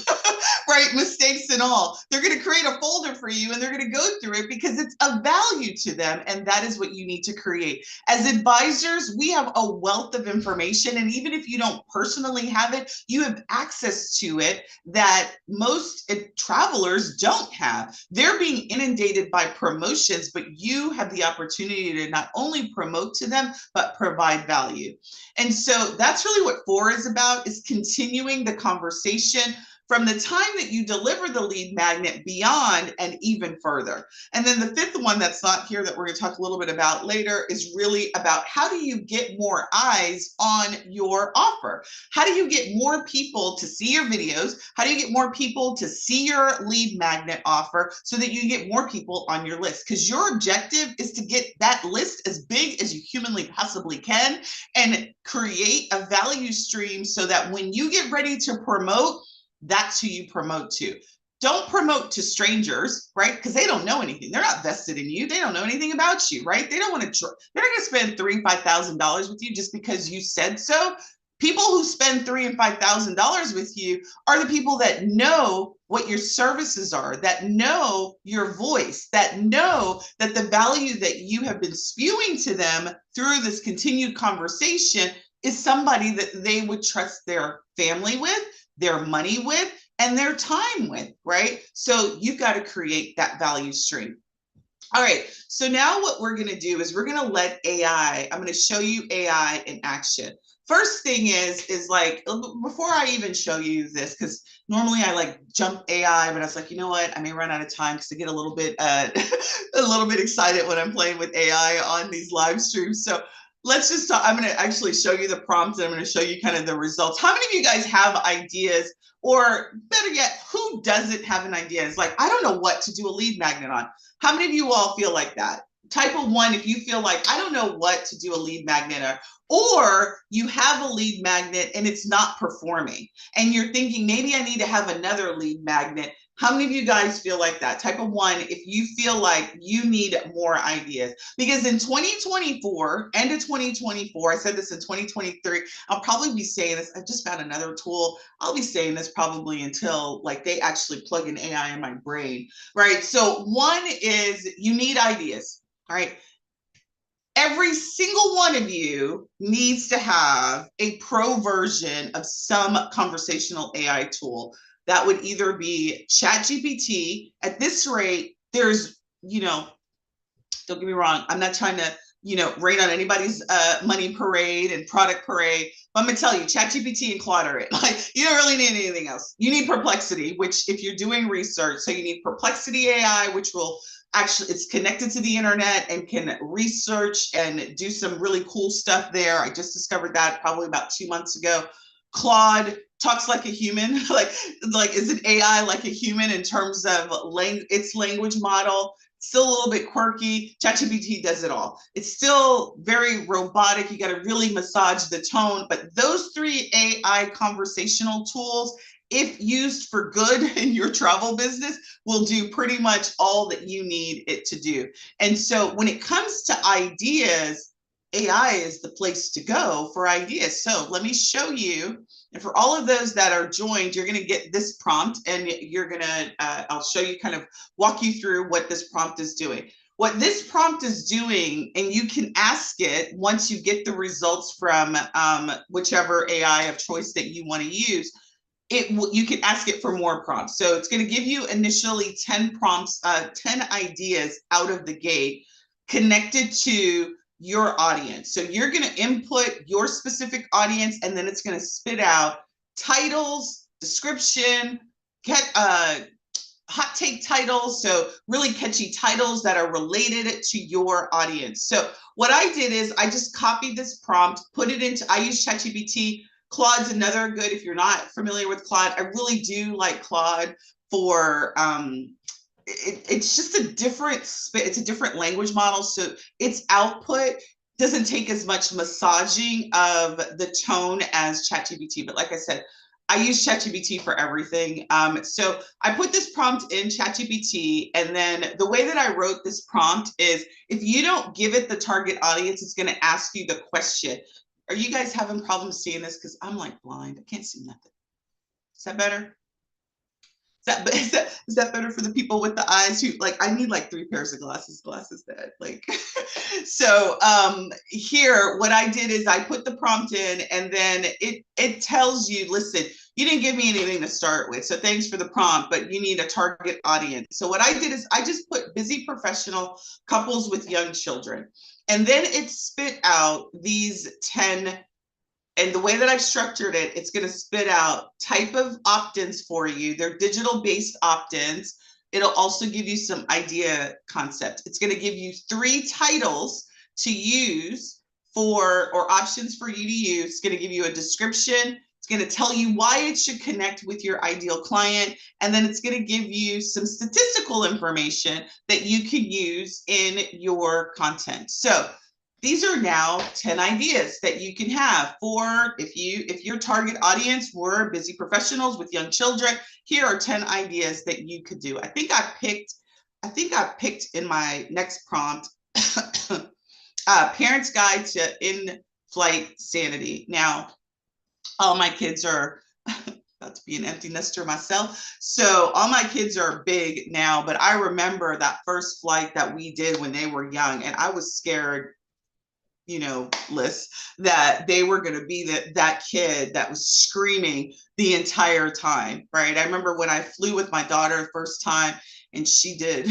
right? Mistakes and all. They're going to create a folder for you and they're going to go through it because it's of value to them. And that is what you need to create. As advisors, we have a wealth of information. And even if you don't personally have it, you have access to it that most travelers don't have. They're being inundated by promotions, but you have the opportunity to not only promote to them, but provide value. And so that's really what 4 is about, is continuing the conversation from the time that you deliver the lead magnet beyond and even further. And then the 5th one that's not here that we're going to talk a little bit about later is really about how do you get more eyes on your offer? How do you get more people to see your videos? How do you get more people to see your lead magnet offer so that you get more people on your list? Because your objective is to get that list as big as you humanly possibly can and create a value stream so that when you get ready to promote, that's who you promote to. Don't promote to strangers, right? Because they don't know anything. They're not vested in you. They don't know anything about you, right? They don't want to, they're not going to spend $3,000-$5,000 with you just because you said so. People who spend $3,000 and $5,000 with you are the people that know what your services are, that know your voice, that know that the value that you have been spewing to them through this continued conversation is somebody that they would trust their family with, their money with, and their time with, right? So you've got to create that value stream. All right, so now what we're going to do is we're going to let AI, I'm going to show you AI in action. First thing is like, before I even show you this, because normally I like jump AI, but I was like, you know what, I may run out of time because I get a little bit excited when I'm playing with AI on these live streams. So let's just talk. I'm going to actually show you the prompt and I'm going to show you kind of the results. How many of you guys have ideas, or better yet, who doesn't have an idea? It's like, I don't know what to do a lead magnet on. How many of you all feel like that? Type of 1 if you feel like, I don't know what to do a lead magnet on. Or you have a lead magnet and it's not performing and you're thinking, maybe I need to have another lead magnet. How many of you guys feel like that? Type of 1 if you feel like you need more ideas. Because in 2024, end of 2024, I said this in 2023, I'll probably be saying this. I just found another tool. I'll be saying this probably until like they actually plug in AI in my brain, right? So 1 is you need ideas, all right? Every single one of you needs to have a pro version of some conversational AI tool. That would either be ChatGPT. At this rate, there's, you know, Don't get me wrong. I'm not trying to, rain on anybody's money parade and product parade. But I'm gonna tell you, ChatGPT and Claude are it. Like, you don't really need anything else. You need Perplexity, which if you're doing research, so you need Perplexity AI, which will actually, it's connected to the internet and can research and do some really cool stuff there. I just discovered that probably about 2 months ago. Claude talks like a human, like is an AI like a human in terms of its language model. Still a little bit quirky. ChatGPT does it all. It's still very robotic. You got to really massage the tone. But those three AI conversational tools, if used for good in your travel business, will do pretty much all that you need it to do. And so when it comes to ideas, AI is the place to go for ideas. So let me show you. And for all of those that are joined, you're going to get this prompt, and you're going to, I'll show you, kind of walk you through what this prompt is doing. What this prompt is doing, and you can ask it once you get the results from whichever AI of choice that you want to use, you can ask it for more prompts. So it's going to give you initially 10 prompts, 10 ideas out of the gate connected to your audience. So you're going to input your specific audience, and then it's going to spit out titles, description, hot take titles. So really catchy titles that are related to your audience. So what I did is I just copied this prompt, put it into, I use ChatGPT. Claude's another good, if you're not familiar with Claude, I really do like Claude for, it's just a different, it's a different language model. So its output doesn't take as much massaging of the tone as ChatGPT. But like I said, I use ChatGPT for everything. So I put this prompt in ChatGPT, and then the way that I wrote this prompt is, if you don't give it the target audience, it's going to ask you the question. Are you guys having problems seeing this? Because I'm like blind. I can't see nothing. Is that better? Is that better for the people with the eyes who, like, I need like 3 pairs of glasses that like, so here, what I did is I put the prompt in, and then it tells you, listen, you didn't give me anything to start with, so thanks for the prompt, but you need a target audience. So what I did is I just put busy professional couples with young children, and then it spit out these 10. And the way that I've structured it, it's going to spit out type of opt-ins for you. They're digital-based opt-ins. It'll also give you some idea concept. It's going to give you 3 titles to use or options for you to use. It's going to give you a description. It's going to tell you why it should connect with your ideal client. And then it's going to give you some statistical information that you can use in your content. So these are now 10 ideas that you can have for, if your target audience were busy professionals with young children. Here are 10 ideas that you could do. I think I picked in my next prompt, Parents Guide to In-Flight Sanity. Now, all my kids are about to be an empty nester myself. So all my kids are big now, but I remember that first flight that we did when they were young, and I was scared, Liz, that they were going to be that kid that was screaming the entire time, right? I remember when I flew with my daughter the first time, and she did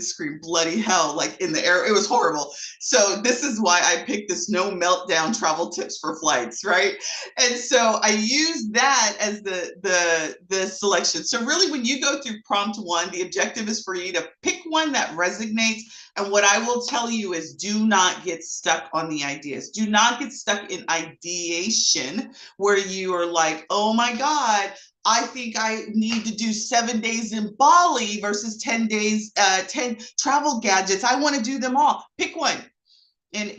scream bloody hell, like in the air. It was horrible. So this is why I picked this no meltdown travel tips for flights, right? And so I use that as the selection. So really, when you go through prompt 1, the objective is for you to pick one that resonates. And what I will tell you is, do not get stuck on the ideas. Do not get stuck in ideation where you are like, oh my God, I think I need to do 7 days in Bali versus 10 days, 10 travel gadgets. I want to do them all. Pick one. And,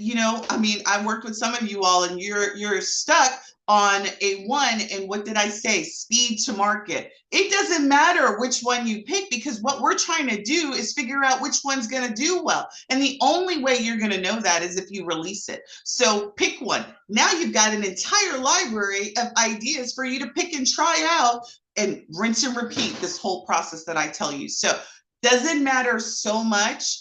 I worked with some of you all, and you're stuck on a one. And what did I say? Speed to market. It doesn't matter which one you pick, because what we're trying to do is figure out which one's going to do well. And the only way you're going to know that is if you release it. So pick one. Now you've got an entire library of ideas for you to pick and try out, and rinse and repeat this whole process that I tell you. So doesn't matter so much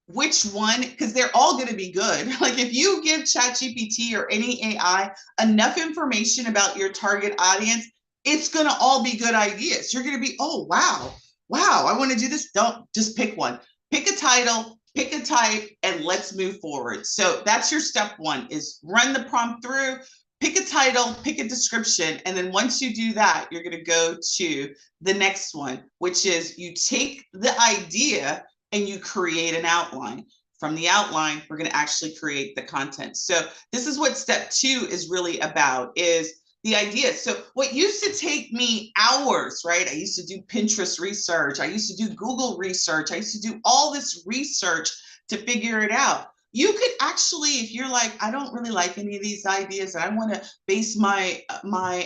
which one, because they're all going to be good. Like if you give ChatGPT or any AI enough information about your target audience, it's going to all be good ideas. You're going to be, oh, wow, I want to do this. Don't just pick one. pick a title, pick a type, and let's move forward. So that's your step one, is run the prompt through, pick a title, pick a description. And then once you do that, you're going to go to the next one, which is you take the idea and you create an outline. From the outline, we're going to actually create the content. So this is what step two is really about, is the idea. So what used to take me hours, right? I used to do Pinterest research. I used to do Google research. I used to do all this research to figure it out. You could actually, if you're like, I don't really like any of these ideas, and I want to base my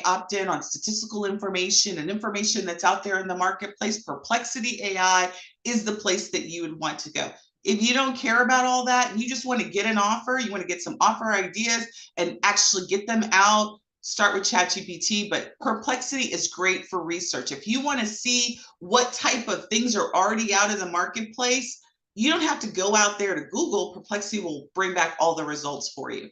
opt-in on statistical information and information that's out there in the marketplace, Perplexity AI is the place that you would want to go. If you don't care about all that and you just want to get an offer, you want to get some offer ideas and actually get them out, start with ChatGPT. But Perplexity is great for research. If you want to see what type of things are already out in the marketplace, you don't have to go out there to Google. Perplexity will bring back all the results for you.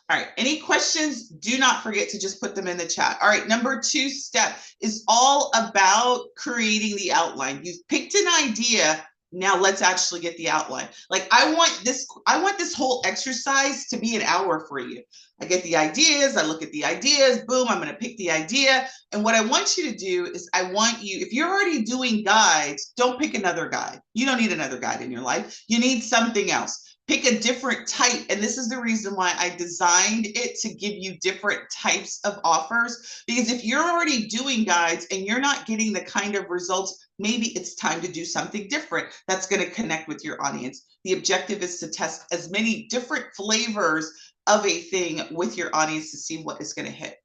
All right, any questions? Do not forget to just put them in the chat. All right, number two step is all about creating the outline. You've picked an idea. Now let's actually get the outline. Like I want this whole exercise to be an hour for you. I get the ideas, I look at the ideas, boom, I'm going to pick the idea. And what I want you to do is I want you, if you're already doing guides, don't pick another guide. You don't need another guide in your life. You need something else. Pick a different type. And this is the reason why I designed it to give you different types of offers. Because if you're already doing guides and you're not getting the kind of results, maybe it's time to do something different that's going to connect with your audience. The objective is to test as many different flavors of a thing with your audience to see what is going to hit.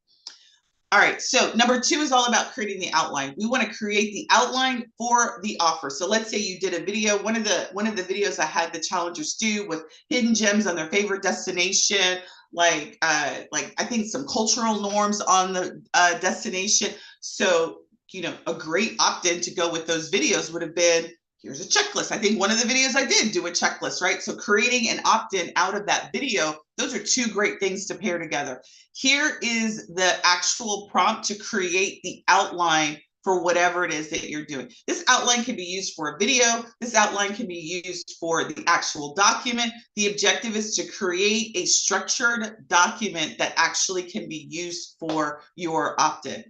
All right, so number two is all about creating the outline. We want to create the outline for the offer. So let's say you did a video. One of the videos I had the challengers do with hidden gems on their favorite destination, like I think some cultural norms on the destination. So, you know, a great opt-in to go with those videos would have been, here's a checklist. I think one of the videos I did do a checklist, right? So creating an opt-in out of that video, those are two great things to pair together. Here is the actual prompt to create the outline for whatever it is that you're doing. This outline can be used for a video. This outline can be used for the actual document. The objective is to create a structured document that actually can be used for your opt-in.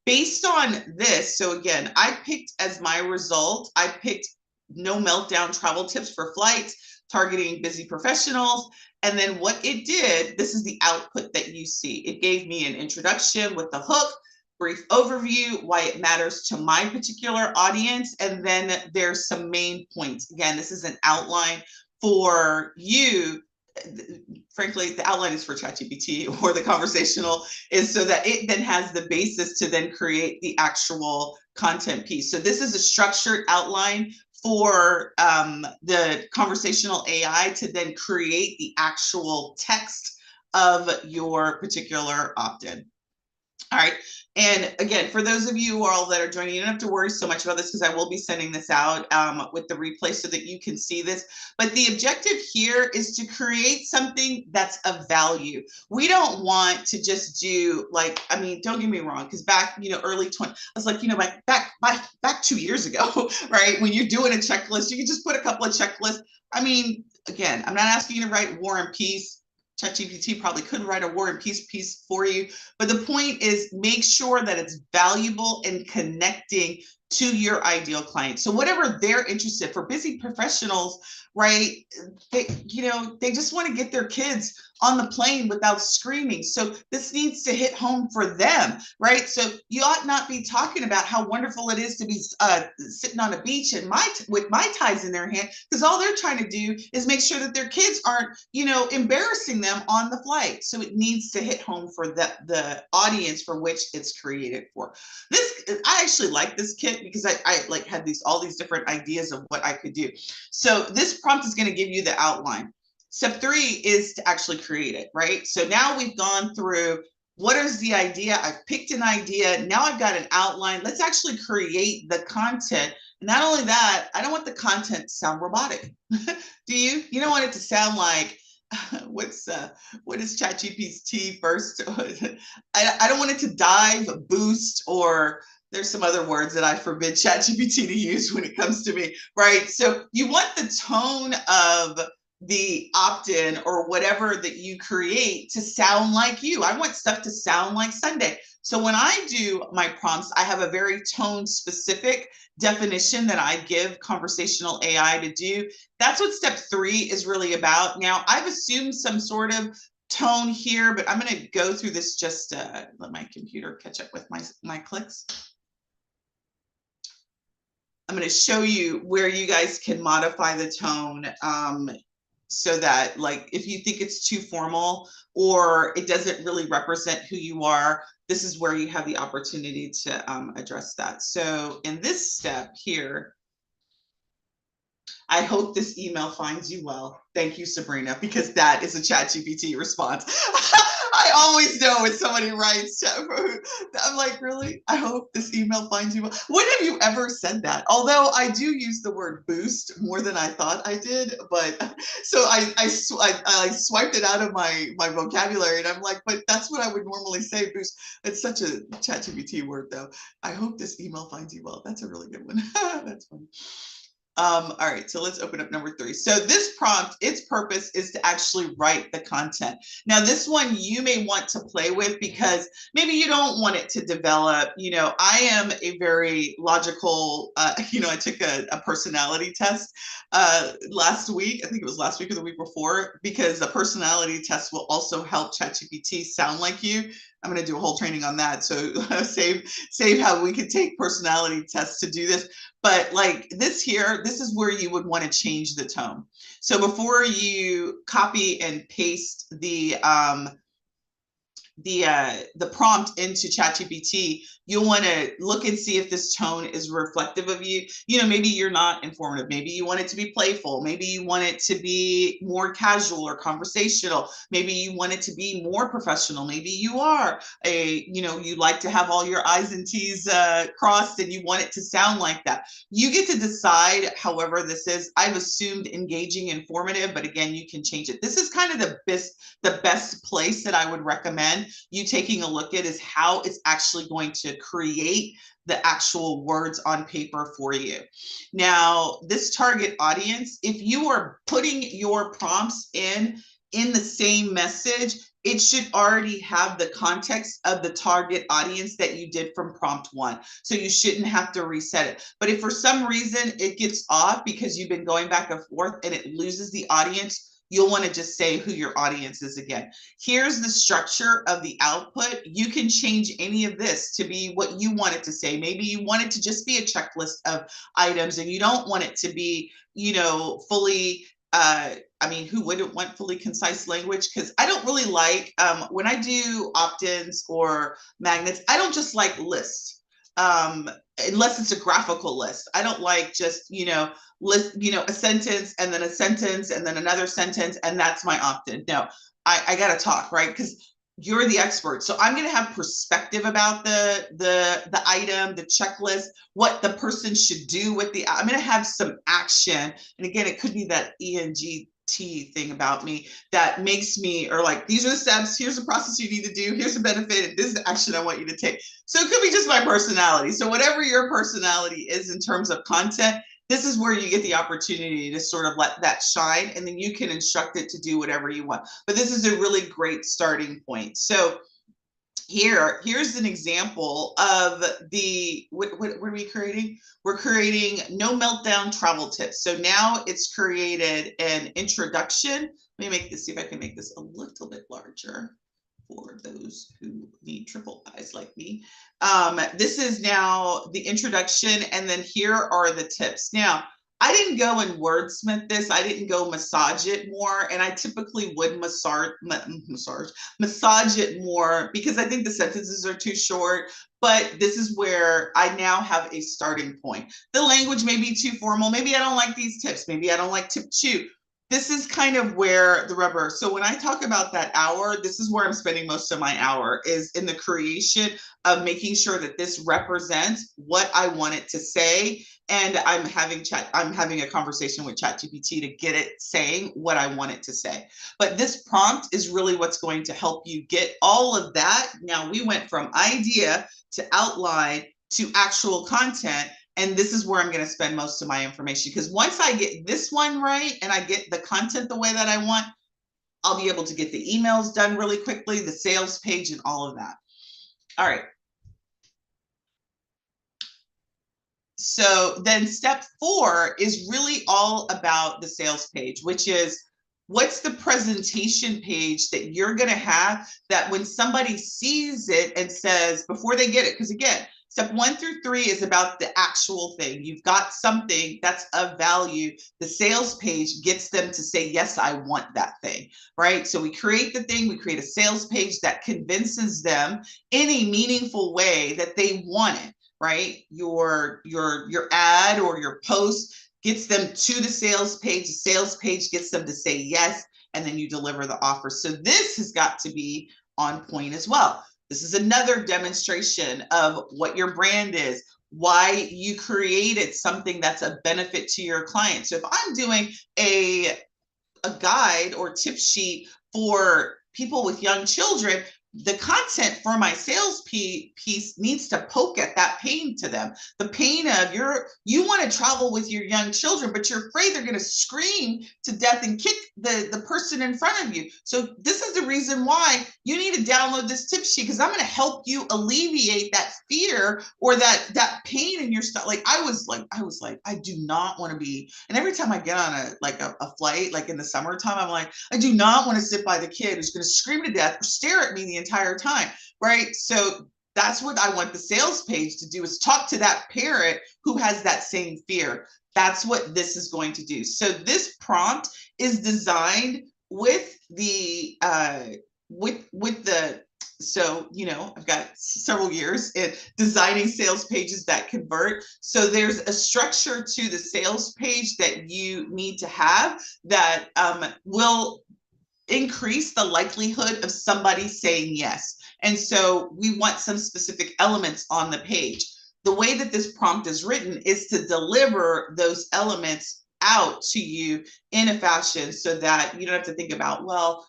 Based on this, so again, I picked as my result, I picked no meltdown travel tips for flights, targeting busy professionals. And then what it did, this is the output that you see. It gave me an introduction with the hook, brief overview, why it matters to my particular audience, and then there's some main points. Again, this is an outline for you. Frankly, the outline is for ChatGPT, or the conversational is so that it then has the basis to then create the actual content piece. So this is a structured outline for the conversational AI to then create the actual text of your particular opt-in. All right. And again, for those of you all that are joining, you don't have to worry so much about this because I will be sending this out with the replay so that you can see this. But the objective here is to create something that's of value. We don't want to just do like, I mean, don't get me wrong, because back, you know, early 20, I was like, you know, back 2 years ago, right? When you're doing a checklist, you can just put a couple of checklists. I mean, again, I'm not asking you to write War and Peace. ChatGPT probably could write a War and Peace piece for you. But the point is, make sure that it's valuable and connecting to your ideal client. So whatever they're interested, for busy professionals, right? They just want to get their kids on the plane without screaming. So this needs to hit home for them, right? So you ought not be talking about how wonderful it is to be sitting on a beach and with Mai Tais in their hand, because all they're trying to do is make sure that their kids aren't, embarrassing them on the flight. So it needs to hit home for the audience for which it's created for. I actually like this kit because I like had all these different ideas of what I could do. So this prompt is going to give you the outline. Step 3 is to actually create it, right? So now we've gone through, what is the idea? I've picked an idea. Now I've got an outline. Let's actually create the content. And not only that, I don't want the content to sound robotic. Do you? You don't want it to sound like, what is ChatGPT first? I don't want it to dive, boost, or There's some other words that I forbid ChatGPT to use when it comes to me, right? So you want the tone of the opt-in or whatever that you create to sound like you. I want stuff to sound like Sundey. So when I do my prompts, I have a very tone specific definition that I give conversational AI to do. That's what step 3 is really about. Now, I've assumed some sort of tone here, but I'm going to go through this just let my computer catch up with my clicks. I'm going to show you where you guys can modify the tone so that, like, if you think it's too formal or it doesn't really represent who you are, this is where you have the opportunity to address that. So in this step here, I hope this email finds you well. Thank you, Sabrina, because that is a ChatGPT response. I always know when somebody writes, I'm like, really? I hope this email finds you well. When have you ever said that? Although I do use the word boost more than I thought I did, but so I swiped it out of my vocabulary, and I'm like, but that's what I would normally say, boost. It's such a ChatGPT word, though. I hope this email finds you well. That's a really good one. That's funny. All right, so let's open up number 3. So this prompt, its purpose is to actually write the content. Now, this one you may want to play with because maybe you don't want it to develop. You know, I am a very logical, you know, I took a personality test last week. I think it was last week or the week before, because a personality test will also help ChatGPT sound like you. I'm going to do a whole training on that. So save how we could take personality tests to do this. But like this here, this is where you would want to change the tone. So before you copy and paste the prompt into ChatGPT, you'll want to look and see if this tone is reflective of you. You know, maybe you're not informative. Maybe you want it to be playful. Maybe you want it to be more casual or conversational. Maybe you want it to be more professional. Maybe you are you like to have all your I's and T's crossed and you want it to sound like that. You get to decide, however this is. I've assumed engaging, informative, but again, you can change it. This is kind of the best place that I would recommend you taking a look at, is how it's actually going to create the actual words on paper for you. Now, this target audience, if you are putting your prompts in the same message, it should already have the context of the target audience that you did from prompt 1. So you shouldn't have to reset it. But if for some reason it gets off because you've been going back and forth and it loses the audience, you'll want to just say who your audience is again. Here's the structure of the output. You can change any of this to be what you want it to say. Maybe you want it to just be a checklist of items and you don't want it to be, fully, who wouldn't want fully concise language? Because I don't really like, when I do opt-ins or magnets, I don't just like lists. Unless it's a graphical list. I don't like just, list, a sentence and then a sentence and then another sentence, and that's my opt-in. No, I got to talk, right? Because you're the expert. So I'm going to have perspective about the item, the checklist, what the person should do with I'm going to have some action. And again, it could be that ENGT thing about me that makes me, or like, these are the steps, here's the process you need to do, here's the benefit, and this is the action I want you to take. So it could be just my personality. So whatever your personality is in terms of content, this is where you get the opportunity to sort of let that shine, and then you can instruct it to do whatever you want. But this is a really great starting point. So here's an example of what are we creating? We're creating no meltdown travel tips. So now it's created an introduction. Let me see if I can make this a little bit larger for those who need triple eyes like me. This is now the introduction, and then here are the tips. Now, I didn't go and wordsmith this. I didn't go massage it more, and I typically would massage it more because I think the sentences are too short. But this is where I now have a starting point. The language may be too formal. Maybe I don't like these tips. Maybe I don't like tip 2. This is kind of where the rubber. So when I talk about that hour, this is where I'm spending most of my hour, is in the creation of making sure that this represents what I want it to say. And I'm having a conversation with ChatGPT to get it saying what I want it to say. But this prompt is really what's going to help you get all of that. Now we went from idea to outline to actual content. And this is where I'm going to spend most of my information, because once I get this one right and I get the content the way that I want, I'll be able to get the emails done really quickly, the sales page, and all of that. All right. So then step 4 is really all about the sales page, which is, what's the presentation page that you're going to have that when somebody sees it and says, before they get it, because again, step 1 through 3 is about the actual thing. You've got something that's of value. The sales page gets them to say, yes, I want that thing, right? So we create the thing, we create a sales page that convinces them in a meaningful way that they want it, right? Your ad or your post gets them to the sales page. The sales page gets them to say yes, and then you deliver the offer. So this has got to be on point as well. This is another demonstration of what your brand is, why you created something that's a benefit to your client. So if I'm doing a guide or tip sheet for people with young children, the content for my sales piece needs to poke at that pain to them. The pain of you want to travel with your young children, but you're afraid they're going to scream to death and kick the person in front of you. So this is the reason why you need to download this tip sheet, because I'm going to help you alleviate that fear or that pain in your stuff. Like I was like, I do not want to be. And every time I get on a flight, like in the summertime, I'm like, I do not want to sit by the kid who's going to scream to death or stare at me the entire time, right? So that's what I want the sales page to do, is talk to that parent who has that same fear. That's what this is going to do. So this prompt is designed with the so, you know, I've got several years in designing sales pages that convert. So there's a structure to the sales page that you need to have that will increase the likelihood of somebody saying yes. And so we want some specific elements on the page. The way that this prompt is written is to deliver those elements out to you in a fashion so that you don't have to think about, well,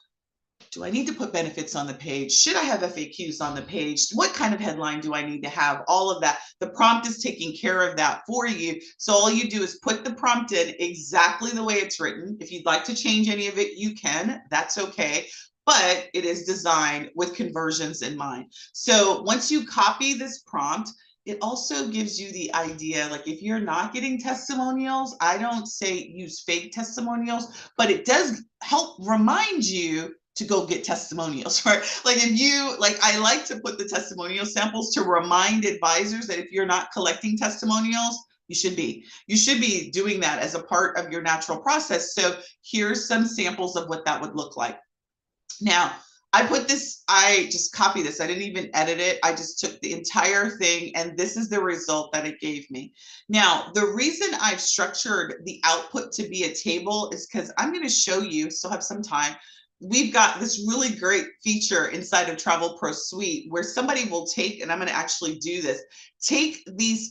do I need to put benefits on the page? Should I have FAQs on the page? What kind of headline do I need to have? All of that. The prompt is taking care of that for you. So all you do is put the prompt in exactly the way it's written. If you'd like to change any of it, you can. That's okay. But it is designed with conversions in mind. So once you copy this prompt, it also gives you the idea, like if you're not getting testimonials, I don't say use fake testimonials, but it does help remind you to go get testimonials, right? Like if you, like I like to put the testimonial samples to remind advisors that if you're not collecting testimonials, you should be. You should be doing that as a part of your natural process. So here's some samples of what that would look like. Now, I just copied this. I didn't even edit it. I just took the entire thing, and this is the result that it gave me. Now, the reason I've structured the output to be a table is because I'm going to show you, still have some time, we've got this really great feature inside of Travel Pro Suite where somebody will take, and I'm going to actually do this, take this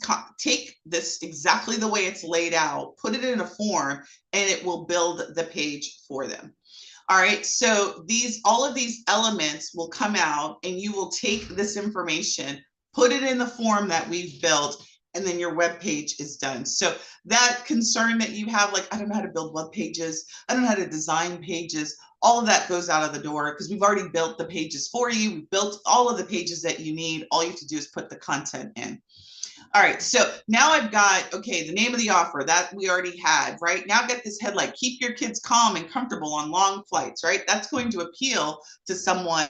exactly the way it's laid out, put it in a form, and it will build the page for them. All right, so all of these elements will come out, and you will take this information, put it in the form that we've built, and then your web page is done. So that concern that you have, like, I don't know how to build web pages, I don't know how to design pages, all of that goes out of the door because we've already built the pages for you. We've built all of the pages that you need. All you have to do is put the content in. All right, so now I've got, okay, the name of the offer that we already had, right? Now I've got this headline, keep your kids calm and comfortable on long flights, right? That's going to appeal to someone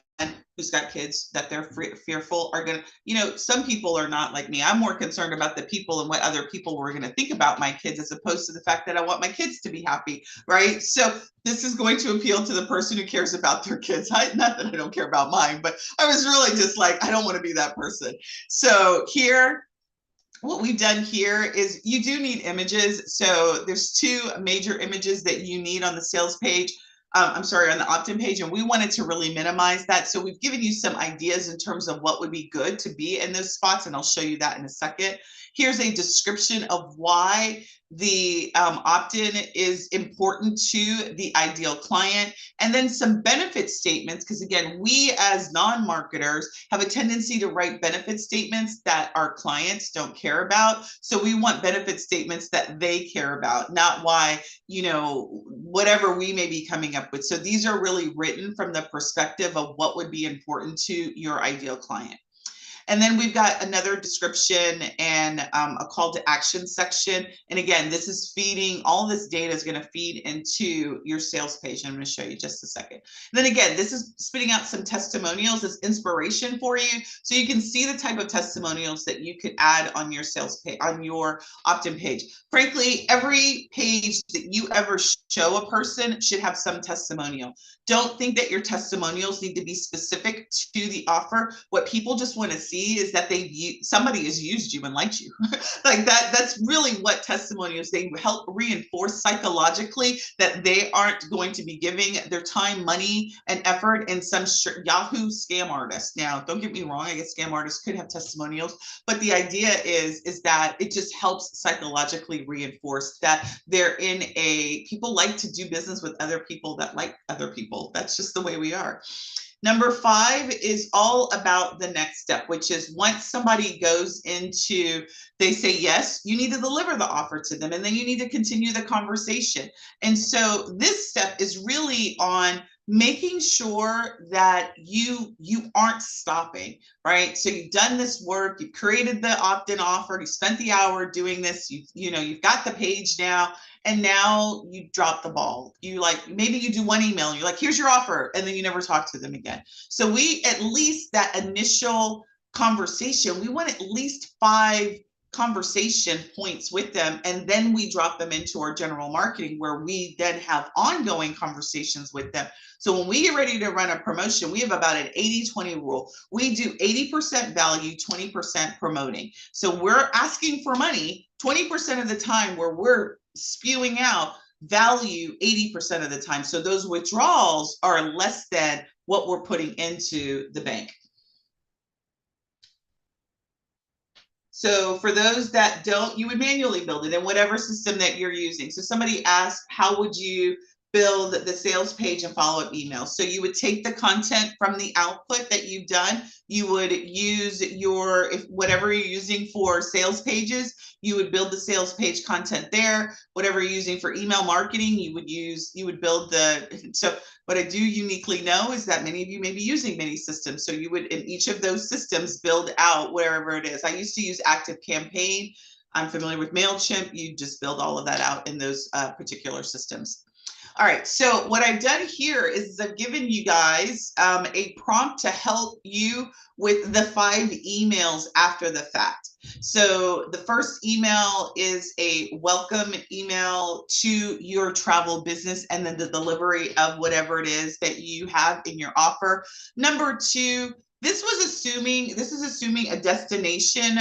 who's got kids that they're fearful are going to, you know, some people are not like me. I'm more concerned about the people and what other people were going to think about my kids as opposed to the fact that I want my kids to be happy, right? So this is going to appeal to the person who cares about their kids. Not that I don't care about mine, but I was really just like, I don't want to be that person. So here, what we've done here is you do need images. So there's two major images that you need on the sales page. I'm sorry, on the opt-in page, and we wanted to really minimize that. So we've given you some ideas in terms of what would be good to be in those spots, and I'll show you that in a second. Here's a description of why the opt-in is important to the ideal client, and then some benefit statements, because again, we as non-marketers have a tendency to write benefit statements that our clients don't care about. So we want benefit statements that they care about, not why, you know, whatever we may be coming up with. So these are really written from the perspective of what would be important to your ideal client. And then we've got another description and a call to action section. And again, this is feeding, all this data is going to feed into your sales page. I'm going to show you just a second. And then again, this is spitting out some testimonials as inspiration for you. So you can see the type of testimonials that you could add on your sales page, on your opt-in page. Frankly, every page that you ever show a person should have some testimonial. Don't think that your testimonials need to be specific to the offer. What people just want to see is that somebody has used you and liked you. Like that's really what testimonials, they help reinforce psychologically that they aren't going to be giving their time, money, and effort in some Yahoo scam artist. Now, don't get me wrong, I guess scam artists could have testimonials, but the idea is that it just helps psychologically reinforce that people like to do business with other people that like other people. That's just the way we are. Number 5 is all about the next step, which is once somebody goes into, they say yes, you need to deliver the offer to them, and then you need to continue the conversation. And so this step is really on making sure that you aren't stopping, right? So you've done this work, you've created the opt-in offer, you spent the hour doing this, you've got the page now, and now you drop the ball. Maybe you do one email and you're like, here's your offer, and then you never talk to them again. So we, at least that initial conversation, we want at least 5 conversation points with them, and then we drop them into our general marketing, where we then have ongoing conversations with them. So when we get ready to run a promotion, we have about an 80-20 rule. We do 80% value, 20% promoting. So we're asking for money 20% of the time, where we're spewing out value 80% of the time. So those withdrawals are less than what we're putting into the bank. So for those that don't, you would manually build it in whatever system that you're using. So somebody asked, how would you build the sales page and follow-up emails? So you would take the content from the output that you've done. You would use whatever you're using for sales pages, you would build the sales page content there. Whatever you're using for email marketing, you would build so what I do uniquely know is that many of you may be using many systems. So you would, in each of those systems, build out wherever it is. I used to use ActiveCampaign. I'm familiar with MailChimp. You just build all of that out in those particular systems. All right, so what I've done here is I've given you guys a prompt to help you with the 5 emails after the fact. So the first email is a welcome email to your travel business, and then the delivery of whatever it is that you have in your offer. Number 2, this is assuming a destination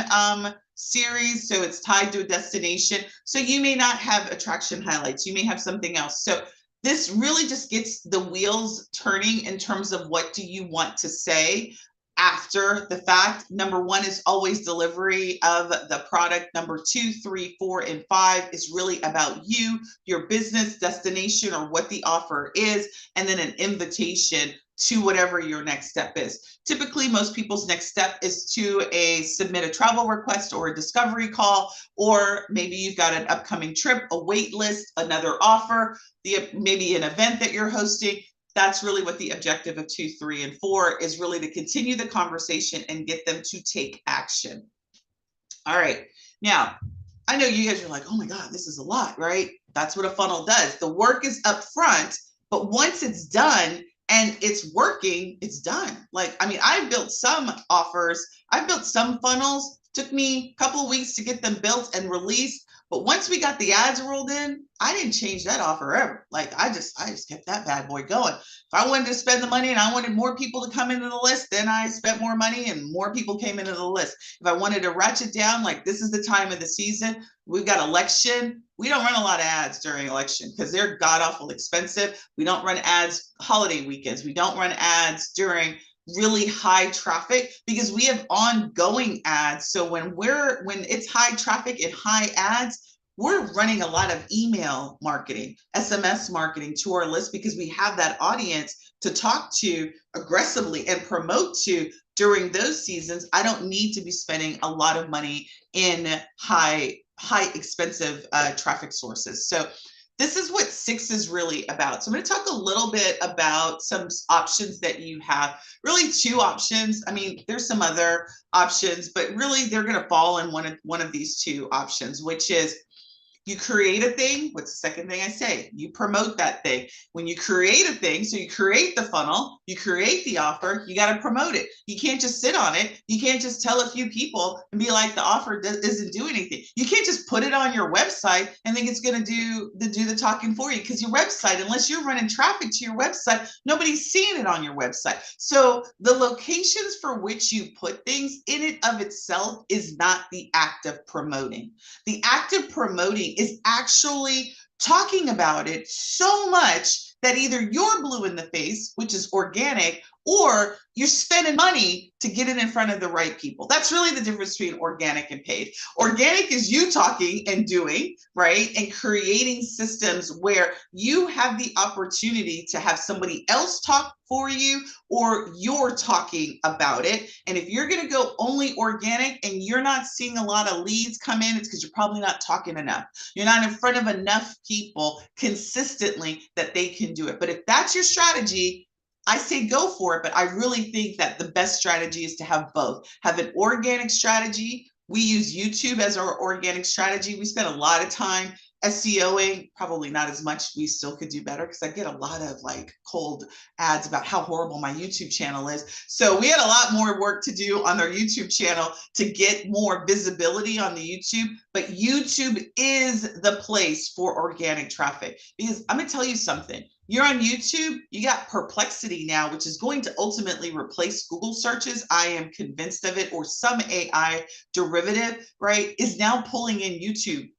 series, so it's tied to a destination. So you may not have attraction highlights, you may have something else. So this really just gets the wheels turning in terms of what do you want to say after the fact. Number 1 is always delivery of the product. Number 2, 3, 4, and 5 is really about you, your business, destination, or what the offer is, and then an invitation to whatever your next step is. Typically, most people's next step is to submit a travel request or a discovery call, or maybe you've got an upcoming trip, a wait list, another offer, maybe an event that you're hosting. That's really what the objective of 2, 3, and 4 is, really to continue the conversation and get them to take action. All right. Now, I know you guys are like, oh my God, this is a lot, right? That's what a funnel does. The work is up front, but once it's done, and it's working, it's done. I've built some offers, I've built some funnels, took me a couple of weeks to get them built and released. But once we got the ads rolled in, I didn't change that offer ever. I just kept that bad boy going. If I wanted to spend the money and I wanted more people to come into the list, then I spent more money and more people came into the list. If I wanted to ratchet down, this is the time of the season, we've got election, we don't run a lot of ads during election because they're god awful expensive. We don't run ads holiday weekends. We don't run ads during really high traffic because we have ongoing ads. So when it's high traffic and high ads, we're running a lot of email marketing, SMS marketing to our list because we have that audience to talk to aggressively and promote to during those seasons. I don't need to be spending a lot of money in high expensive traffic sources. So this is what 6 is really about. So I'm going to talk a little bit about some options that you have. Really 2 options. I mean, there's some other options, but really they're going to fall in one of these 2 options, which is you create a thing. What's the second thing I say? You promote that thing. When you create a thing, so you create the funnel, you create the offer, you got to promote it. You can't just sit on it. You can't just tell a few people and be like, the offer doesn't do anything. You can't just put it on your website and think it's going to do the talking for you, because your website, unless you're running traffic to your website, nobody's seeing it on your website. So the locations for which you put things in it of itself is not the act of promoting. The act of promoting is actually talking about it so much that either you're blue in the face, which is organic, or you're spending money to get it in front of the right people. That's really the difference between organic and paid. Organic is you talking and doing, right? And creating systems where you have the opportunity to have somebody else talk for you, or you're talking about it. And if you're going to go only organic and you're not seeing a lot of leads come in, it's because you're probably not talking enough. You're not in front of enough people consistently that they can do it. But if that's your strategy, I say go for it, but I really think that the best strategy is to have both. Have an organic strategy. We use YouTube as our organic strategy. We spend a lot of time SEOing, probably not as much. We still could do better because I get a lot of like cold ads about how horrible my YouTube channel is. So we had a lot more work to do on our YouTube channel to get more visibility on the YouTube. But YouTube is the place for organic traffic, because I'm going to tell you something. You're on YouTube, you got Perplexity now, which is going to ultimately replace Google searches. I am convinced of it, or some AI derivative, right, is now pulling in YouTube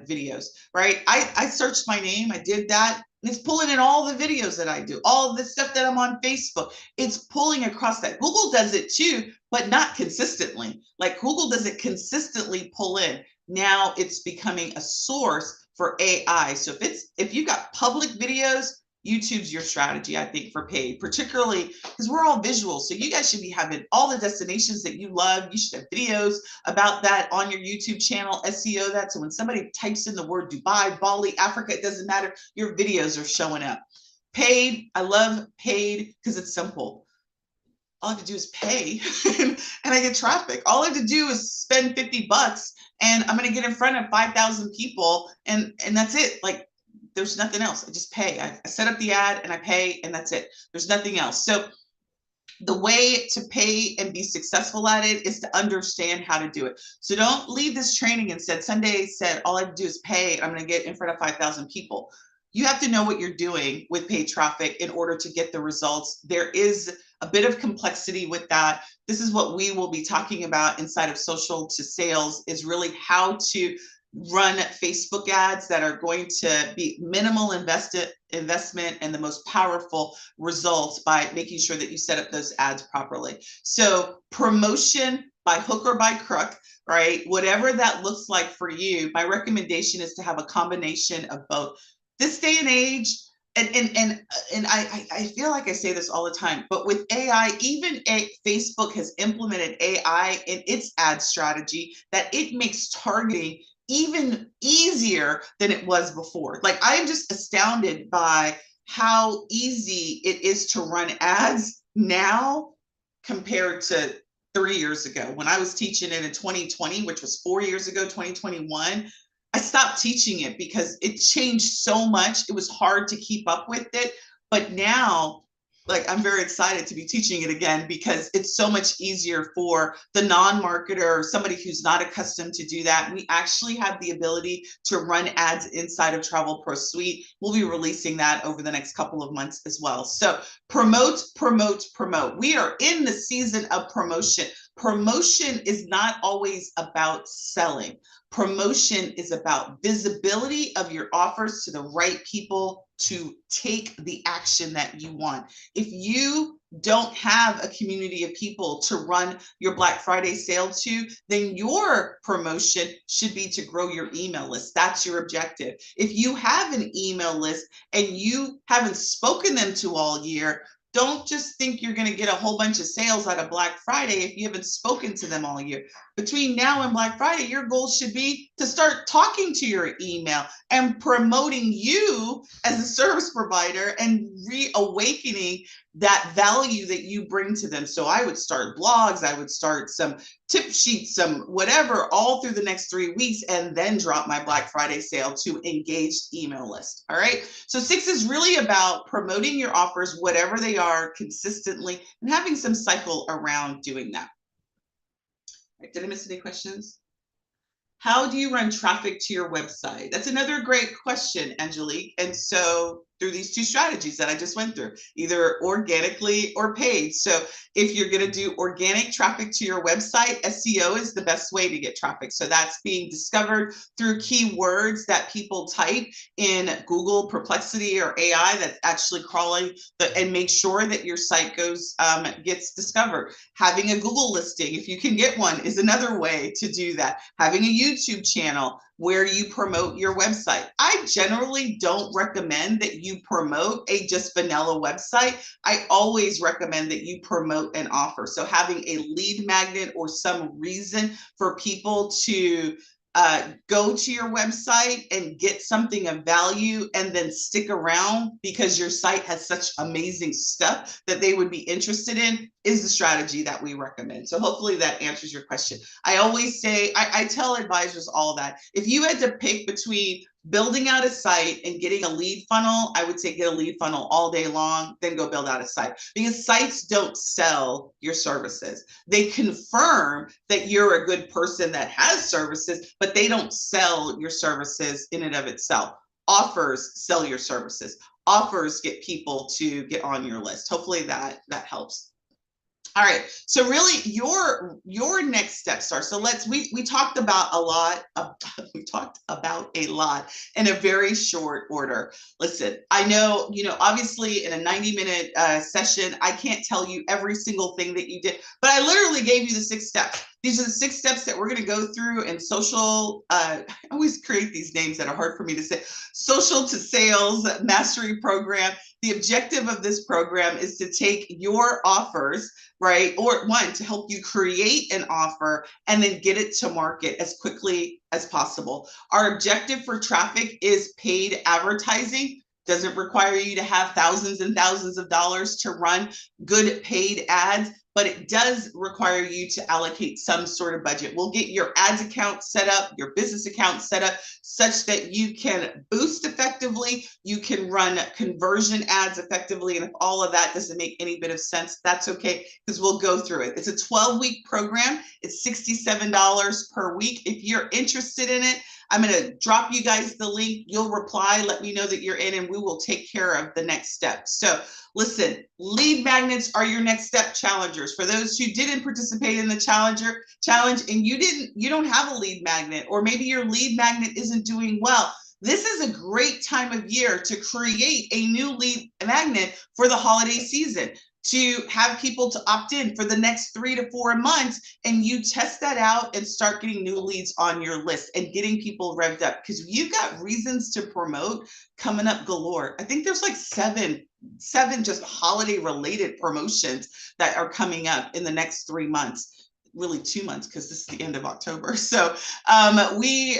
videos, right? I searched my name, I did that, and it's pulling in all the videos that I do, all of the stuff that I'm on Facebook. It's pulling across that. Google does it too, but not consistently. Like Google doesn't consistently pull in. Now it's becoming a source for AI. So if you've got public videos, YouTube's your strategy, I think, for paid, particularly because we're all visual. So you guys should be having all the destinations that you love. You should have videos about that on your YouTube channel, SEO that. So when somebody types in the word Dubai, Bali, Africa, it doesn't matter. Your videos are showing up. Paid, I love paid because it's simple. All I have to do is pay and I get traffic. All I have to do is spend $50 and I'm going to get in front of 5,000 people and that's it. Like, there's nothing else. I just pay. I set up the ad and I pay, and that's it. There's nothing else. So the way to pay and be successful at it is to understand how to do it. So don't leave this training and Sundey said, all I have to do is pay. I'm going to get in front of 5,000 people. You have to know what you're doing with paid traffic in order to get the results. There is a bit of complexity with that. This is what we will be talking about inside of Social to Sales, is really how to run Facebook ads that are going to be minimal investment and the most powerful results by making sure that you set up those ads properly. So promotion by hook or by crook, right? Whatever that looks like for you, my recommendation is to have a combination of both. This day and age, and I feel like I say this all the time, but with AI, even Facebook has implemented AI in its ad strategy that it makes targeting even easier than it was before. Like, I am just astounded by how easy it is to run ads now compared to 3 years ago. When I was teaching it in 2020, which was 4 years ago, 2021, I stopped teaching it because it changed so much. It was hard to keep up with it. But now, like, I'm very excited to be teaching it again because it's so much easier for the non-marketer or somebody who's not accustomed to do that. We actually have the ability to run ads inside of Travel Pro Suite. We'll be releasing that over the next couple of months as well. So promote, promote, promote. We are in the season of promotion. Promotion is not always about selling. Promotion is about visibility of your offers to the right people to take the action that you want. If you don't have a community of people to run your Black Friday sale to, then your promotion should be to grow your email list. That's your objective. If you have an email list and you haven't spoken them to all year, don't just think you're going to get a whole bunch of sales out of Black Friday if you haven't spoken to them all year. Between now and Black Friday, your goal should be to start talking to your email and promoting you as a service provider and reawakening that value that you bring to them. So I would start blogs, I would start some tip sheets, some whatever, all through the next 3 weeks, and then drop my Black Friday sale to engaged email list. All right. So 6 is really about promoting your offers, whatever they are, consistently, and having some cycle around doing that. All right, did I miss any questions? How do you run traffic to your website? That's another great question, Angelique. And so through these 2 strategies that I just went through, either organically or paid. So if you're going to do organic traffic to your website, SEO is the best way to get traffic. So that's being discovered through keywords that people type in Google, Perplexity, or AI that's actually crawling and make sure that your site gets discovered. Having a Google listing, if you can get one, is another way to do that. Having a YouTube channel where you promote your website. I generally don't recommend that you promote a just vanilla website. I always recommend that you promote an offer. So having a lead magnet or some reason for people to go to your website and get something of value and then stick around because your site has such amazing stuff that they would be interested in is the strategy that we recommend. So hopefully that answers your question. I always say, I tell advisors all that. If you had to pick between building out a site and getting a lead funnel, I would say get a lead funnel all day long, then go build out a site. Because sites don't sell your services. They confirm that you're a good person that has services, but they don't sell your services in and of itself. Offers sell your services. Offers get people to get on your list. Hopefully that helps. All right, so really your next steps are, so we talked about a lot, we talked about a lot in a very short order. Listen, I know, obviously in a 90-minute session, I can't tell you every single thing that you did, but I literally gave you the 6 steps. These are the 6 steps that we're going to go through in social, I always create these names that are hard for me to say, Social to Sales Mastery Program. The objective of this program is to take your offers, right? Or one, to help you create an offer and then get it to market as quickly as possible. Our objective for traffic is paid advertising. Doesn't require you to have thousands and thousands of dollars to run good paid ads, but it does require you to allocate some sort of budget. We'll get your ads account set up, your business account set up such that you can boost effectively, you can run conversion ads effectively, and if all of that doesn't make any bit of sense, that's okay, because we'll go through it. It's a 12-week program. It's $67 per week. If you're interested in it, I'm going to drop you guys the link. You'll reply, let me know that you're in, and we will take care of the next step. So listen, lead magnets are your next step challengers. For those who didn't participate in the challenge and you don't have a lead magnet, or maybe your lead magnet isn't doing well, this is a great time of year to create a new lead magnet for the holiday season, to have people to opt in for the next 3 to 4 months, and you test that out and start getting new leads on your list and getting people revved up, because you've got reasons to promote coming up galore. I think there's like seven just holiday related promotions that are coming up in the next 3 months. Really 2 months, because this is the end of October. So we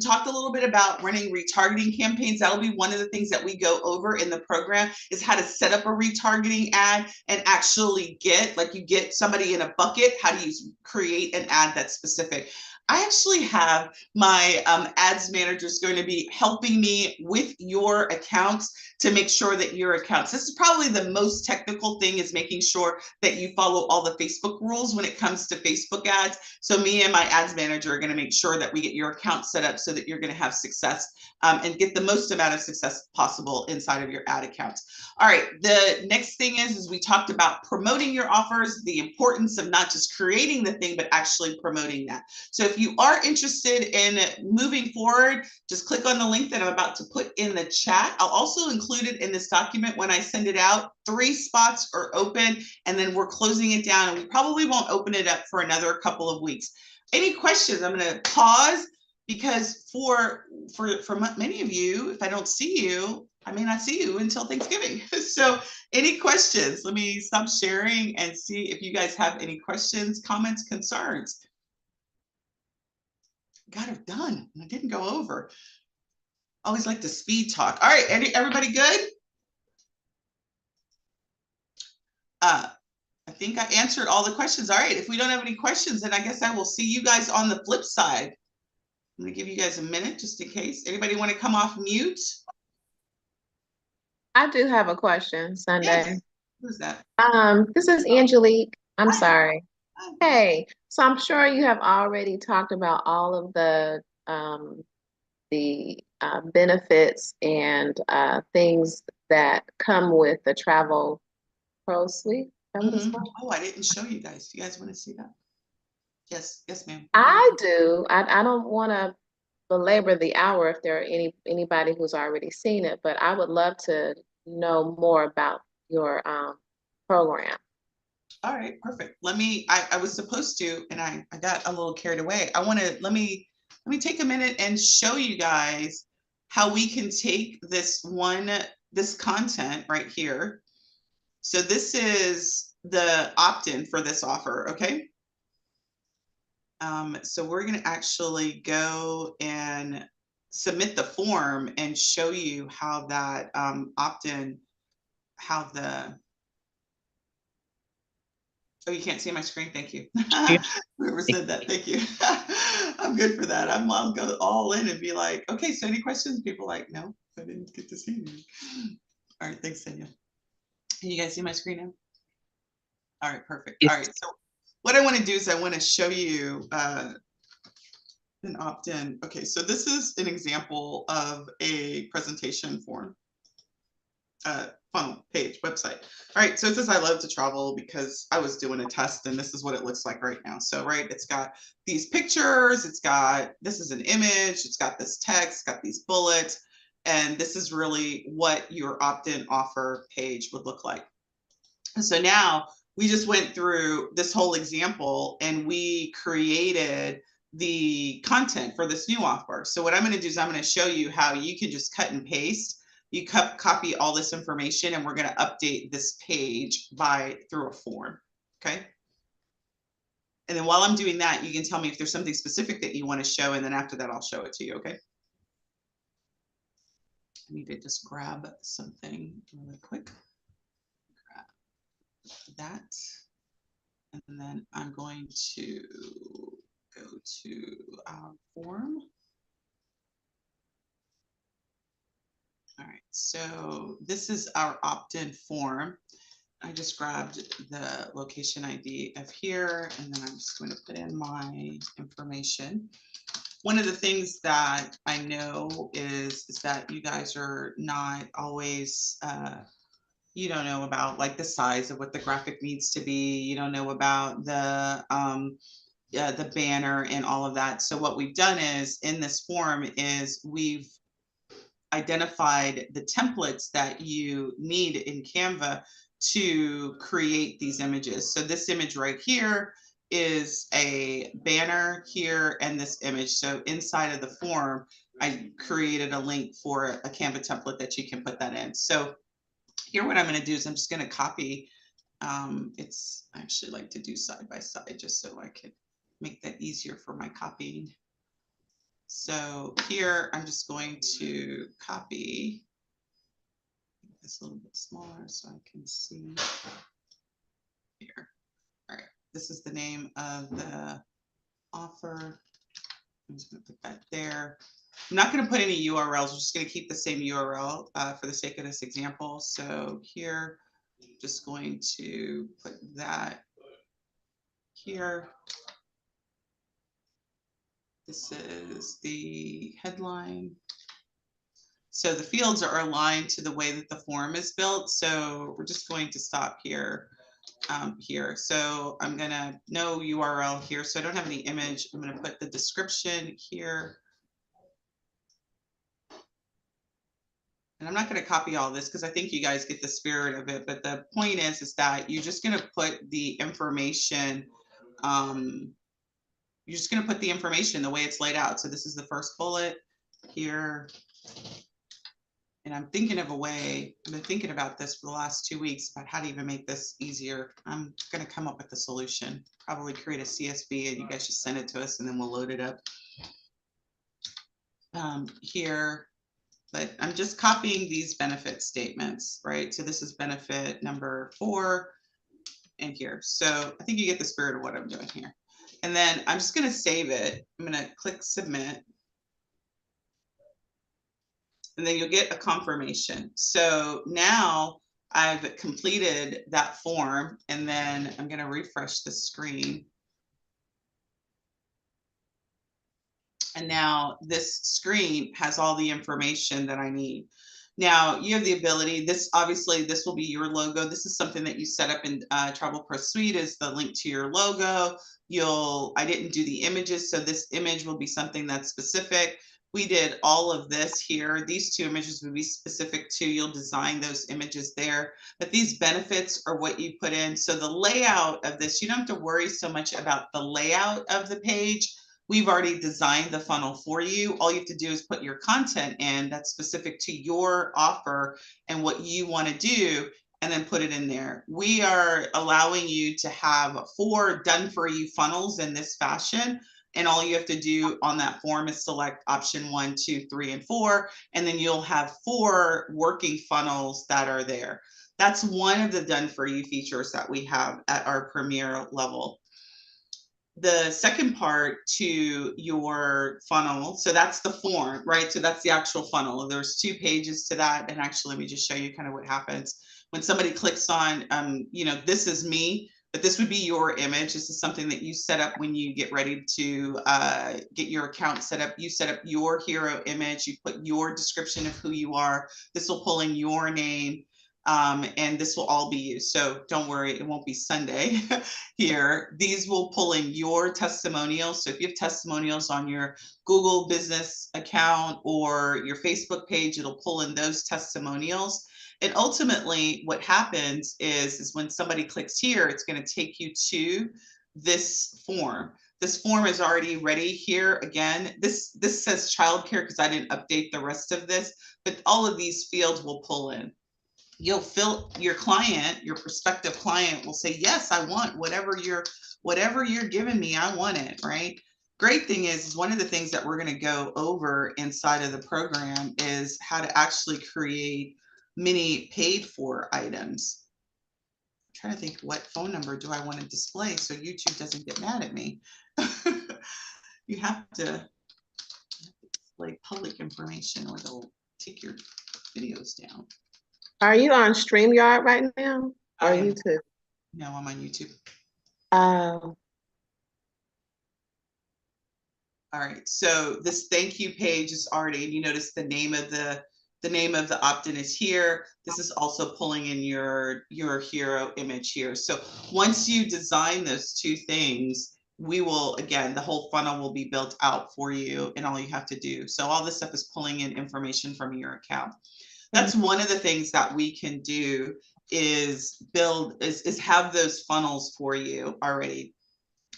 talked a little bit about running retargeting campaigns. That'll be one of the things that we go over in the program, is how to set up a retargeting ad and actually you get somebody in a bucket. How do you create an ad that's specific? I actually have my ads managers going to be helping me with your accounts to make sure that your accounts, this is probably the most technical thing, is making sure that you follow all the Facebook rules when it comes to Facebook ads. So me and my ads manager are going to make sure that we get your account set up so that you're going to have success and get the most amount of success possible inside of your ad accounts. All right, the next thing is we talked about promoting your offers, the importance of not just creating the thing, but actually promoting that. So if you are interested in moving forward, just click on the link that I'm about to put in the chat. I'll also include it in this document when I send it out. 3 spots are open, and then we're closing it down, and we probably won't open it up for another couple of weeks. Any questions? I'm going to pause, because for many of you, if I don't see you, I may not see you until Thanksgiving. So any questions? Let me stop sharing and see if you guys have any questions, comments, concerns. Got it done. I didn't go over. Always like to speed talk. All right, everybody good? I think I answered all the questions. All right, if we don't have any questions, then I guess I will see you guys on the flip side. I'm going to give you guys a minute just in case. Anybody want to come off mute?
I do have a question, Sundey.
Yes. Who's that?
This is Angelique. I'm
Hi.
sorry.
Hi.
Hey, so I'm sure you have already talked about all of the benefits and things that come with the Travel Pro Suite.
Oh, I didn't show you guys. You guys want to see that? Yes, yes, ma'am.
I do. I don't want to belabor the hour if there are anybody who's already seen it, but I would love to know more about your program.
All right, perfect. I was supposed to, and I got a little carried away. Let me take a minute and show you guys how we can take this content right here. So this is the opt-in for this offer, okay? So we're going to actually go and submit the form and show you how that opt-in, oh, you can't see my screen. Thank you. Whoever said that, thank you. I'm good for that. I'll go all in and be like, okay, so any questions? People like, no, I didn't get to see you. All right, thanks, Daniel. Can you guys see my screen now? All right, perfect. All right, so what I want to do is I want to show you an opt-in. Okay, so this is an example of a presentation form. Funnel page website. All right, so it says I love to travel because I was doing a test and this is what it looks like right now. So right, it's got these pictures, this is an image, it's got this text, it's got these bullets, and this is really what your opt-in offer page would look like. So now we just went through this whole example and we created the content for this new offer. So what I'm going to do is I'm going to show you how you can just cut and paste. You copy all this information and we're going to update this page through a form. Okay. And then while I'm doing that, you can tell me if there's something specific that you want to show. And then after that, I'll show it to you. Okay. I need to just grab something really quick. Grab that. And then I'm going to go to our form. All right, so this is our opt-in form. I just grabbed the location ID of here, and then I'm just going to put in my information. One of the things that I know is that you guys are not always, you don't know about like the size of what the graphic needs to be. You don't know about the banner and all of that. So what we've done is in this form is we've identified the templates that you need in Canva to create these images. So this image right here is a banner here and this image. So inside of the form, I created a link for a Canva template that you can put that in. So here what I'm going to do is I'm just going to copy. I actually like to do side by side just so I can make that easier for my copying. So here I'm just going to copy this a little bit smaller so I can see here. All right, this is the name of the offer. I'm just going to put that there. I'm not going to put any URLs. We're just going to keep the same URL for the sake of this example. So here, just going to put that here. This is the headline. So the fields are aligned to the way that the form is built. So we're just going to stop here. Here. So I'm gonna no URL here. So I don't have any image. I'm gonna put the description here. And I'm not going to copy all this because I think you guys get the spirit of it. But the point is that you're just going to put the information. You're just going to put the information the way it's laid out. So this is the first bullet here. And I'm thinking of a way, I've been thinking about this for the last 2 weeks about how to even make this easier. I'm going to come up with a solution, probably create a CSV and you guys just send it to us and then we'll load it up here. But I'm just copying these benefit statements, right? So this is benefit number 4 and here. So I think you get the spirit of what I'm doing here. And then I'm just going to save it. I'm going to click submit. And then you'll get a confirmation. So now I've completed that form and then I'm going to refresh the screen. And now this screen has all the information that I need. Now you have the ability, this obviously this will be your logo. This is something that you set up in Travel Pro Suite is the link to your logo. I didn't do the images, so this image will be something that's specific. We did all of this here. These 2 images would be specific to, you'll design those images there. But these benefits are what you put in. So the layout of this, you don't have to worry so much about the layout of the page. We've already designed the funnel for you. All you have to do is put your content in that's specific to your offer and what you want to do, and then put it in there. We are allowing you to have 4 done for you funnels in this fashion. And all you have to do on that form is select option 1, 2, 3, and 4. And then you'll have 4 working funnels that are there. That's one of the done for you features that we have at our premier level. The second part to your funnel, so that's the form, right? So that's the actual funnel. There's 2 pages to that. And actually, let me just show you kind of what happens when somebody clicks on, this is me, but this would be your image. This is something that you set up when you get ready to get your account set up. You set up your hero image, you put your description of who you are. This will pull in your name. And this will all be you. So don't worry, it won't be Sundey here. These will pull in your testimonials. So if you have testimonials on your Google business account or your Facebook page, it'll pull in those testimonials. And ultimately what happens is when somebody clicks here, it's going to take you to this form. This form is already ready here. Again, this says childcare because I didn't update the rest of this, but all of these fields will pull in. You'll fill your client, your prospective client will say, yes, I want whatever you're giving me, I want it, right? Great thing is one of the things that we're going to go over inside of the program is how to actually create mini paid for items. I'm trying to think, what phone number do I want to display so YouTube doesn't get mad at me? You have to display public information or they'll take your videos down.
Are you on StreamYard right now? Or YouTube?
No, I'm on YouTube.
Oh.
All right. So this thank you page is already, you notice the name of the opt-in is here. This is also pulling in your hero image here. So once you design those 2 things, we will, again, the whole funnel will be built out for you and all you have to do. So all this stuff is pulling in information from your account. That's one of the things that we can do is have those funnels for you already.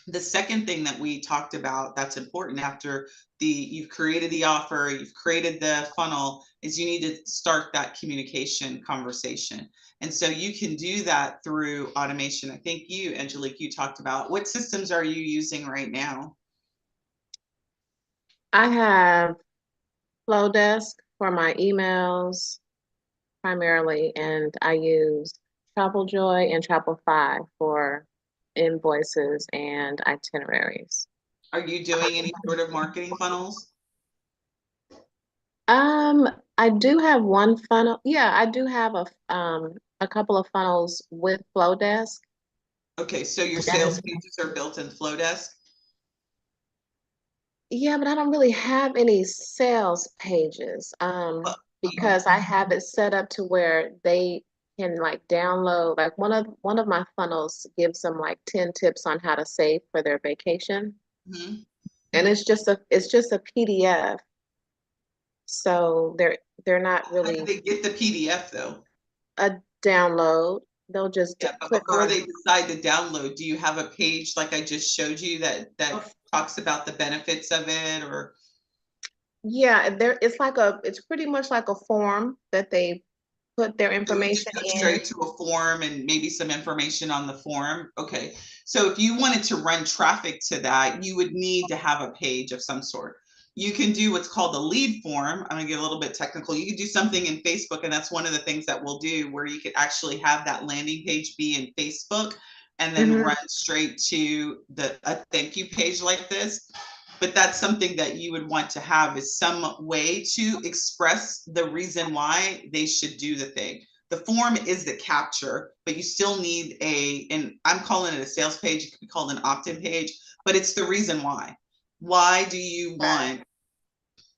The second thing that we talked about that's important after you've created the offer, you've created the funnel, is you need to start that communication conversation. And so you can do that through automation. I think you, Angelique, you talked about what systems are you using right now?
I have Flowdesk for my emails primarily, and I use TravelJoy and Travelify for invoices and itineraries.
Are you doing any sort of marketing funnels?
I do have one funnel. Yeah, I do have a couple of funnels with Flowdesk.
Okay, so your sales
And
pages are built in Flowdesk?
yeah, but I don't really have any sales pages,
Well,
because I have it set up to where they can like download, like one of my funnels gives them like 10 tips on how to save for their vacation.
mhm.
And it's just a PDF. So they're not
How do
really
they get the PDF though?
a download. They'll just
Yeah, but
click
before
on.
they decide to download, do you have a page like I just showed you that talks about the benefits of it, or
Yeah, it's pretty much like a form that they put their
it would just
information
go
in.
straight to a form and maybe some information on the form? Okay, so if you wanted to run traffic to that, you would need to have a page of some sort. You can do what's called a lead form. I'm gonna get a little bit technical. You could do something in Facebook, and that's one of the things that we'll do, where you could actually have that landing page be in Facebook and then
Hmm.
run straight to a thank you page like this. But that's something that you would want to have, is some way to express the reason why they should do the thing. The form is the capture, but you still need and I'm calling it a sales page, it could be called an opt-in page, but it's the reason why. Why do you want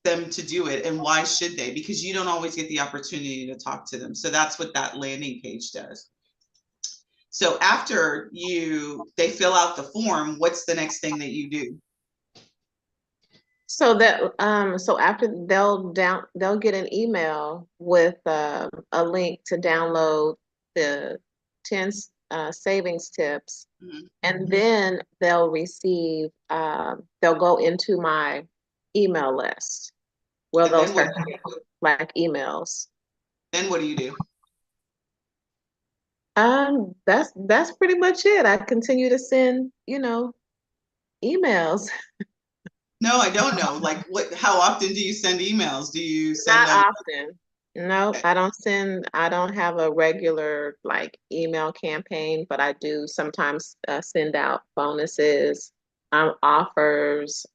them to do it, and why should they? Because you don't always get the opportunity to talk to them. So that's what that landing page does. So after they fill out the form, what's the next thing that you do?
So after they'll get an email with a link to download the 10 savings tips,
Mhm.
and then they'll go into my email list where
And
they'll
then what
start to get like emails.
then what do you do?
That's pretty much it. I continue to send, emails.
No, I don't know. Like, how often do you send emails? Do you send
Not
them?
often. No, I don't have a regular like email campaign, but I do sometimes send out bonuses, offers.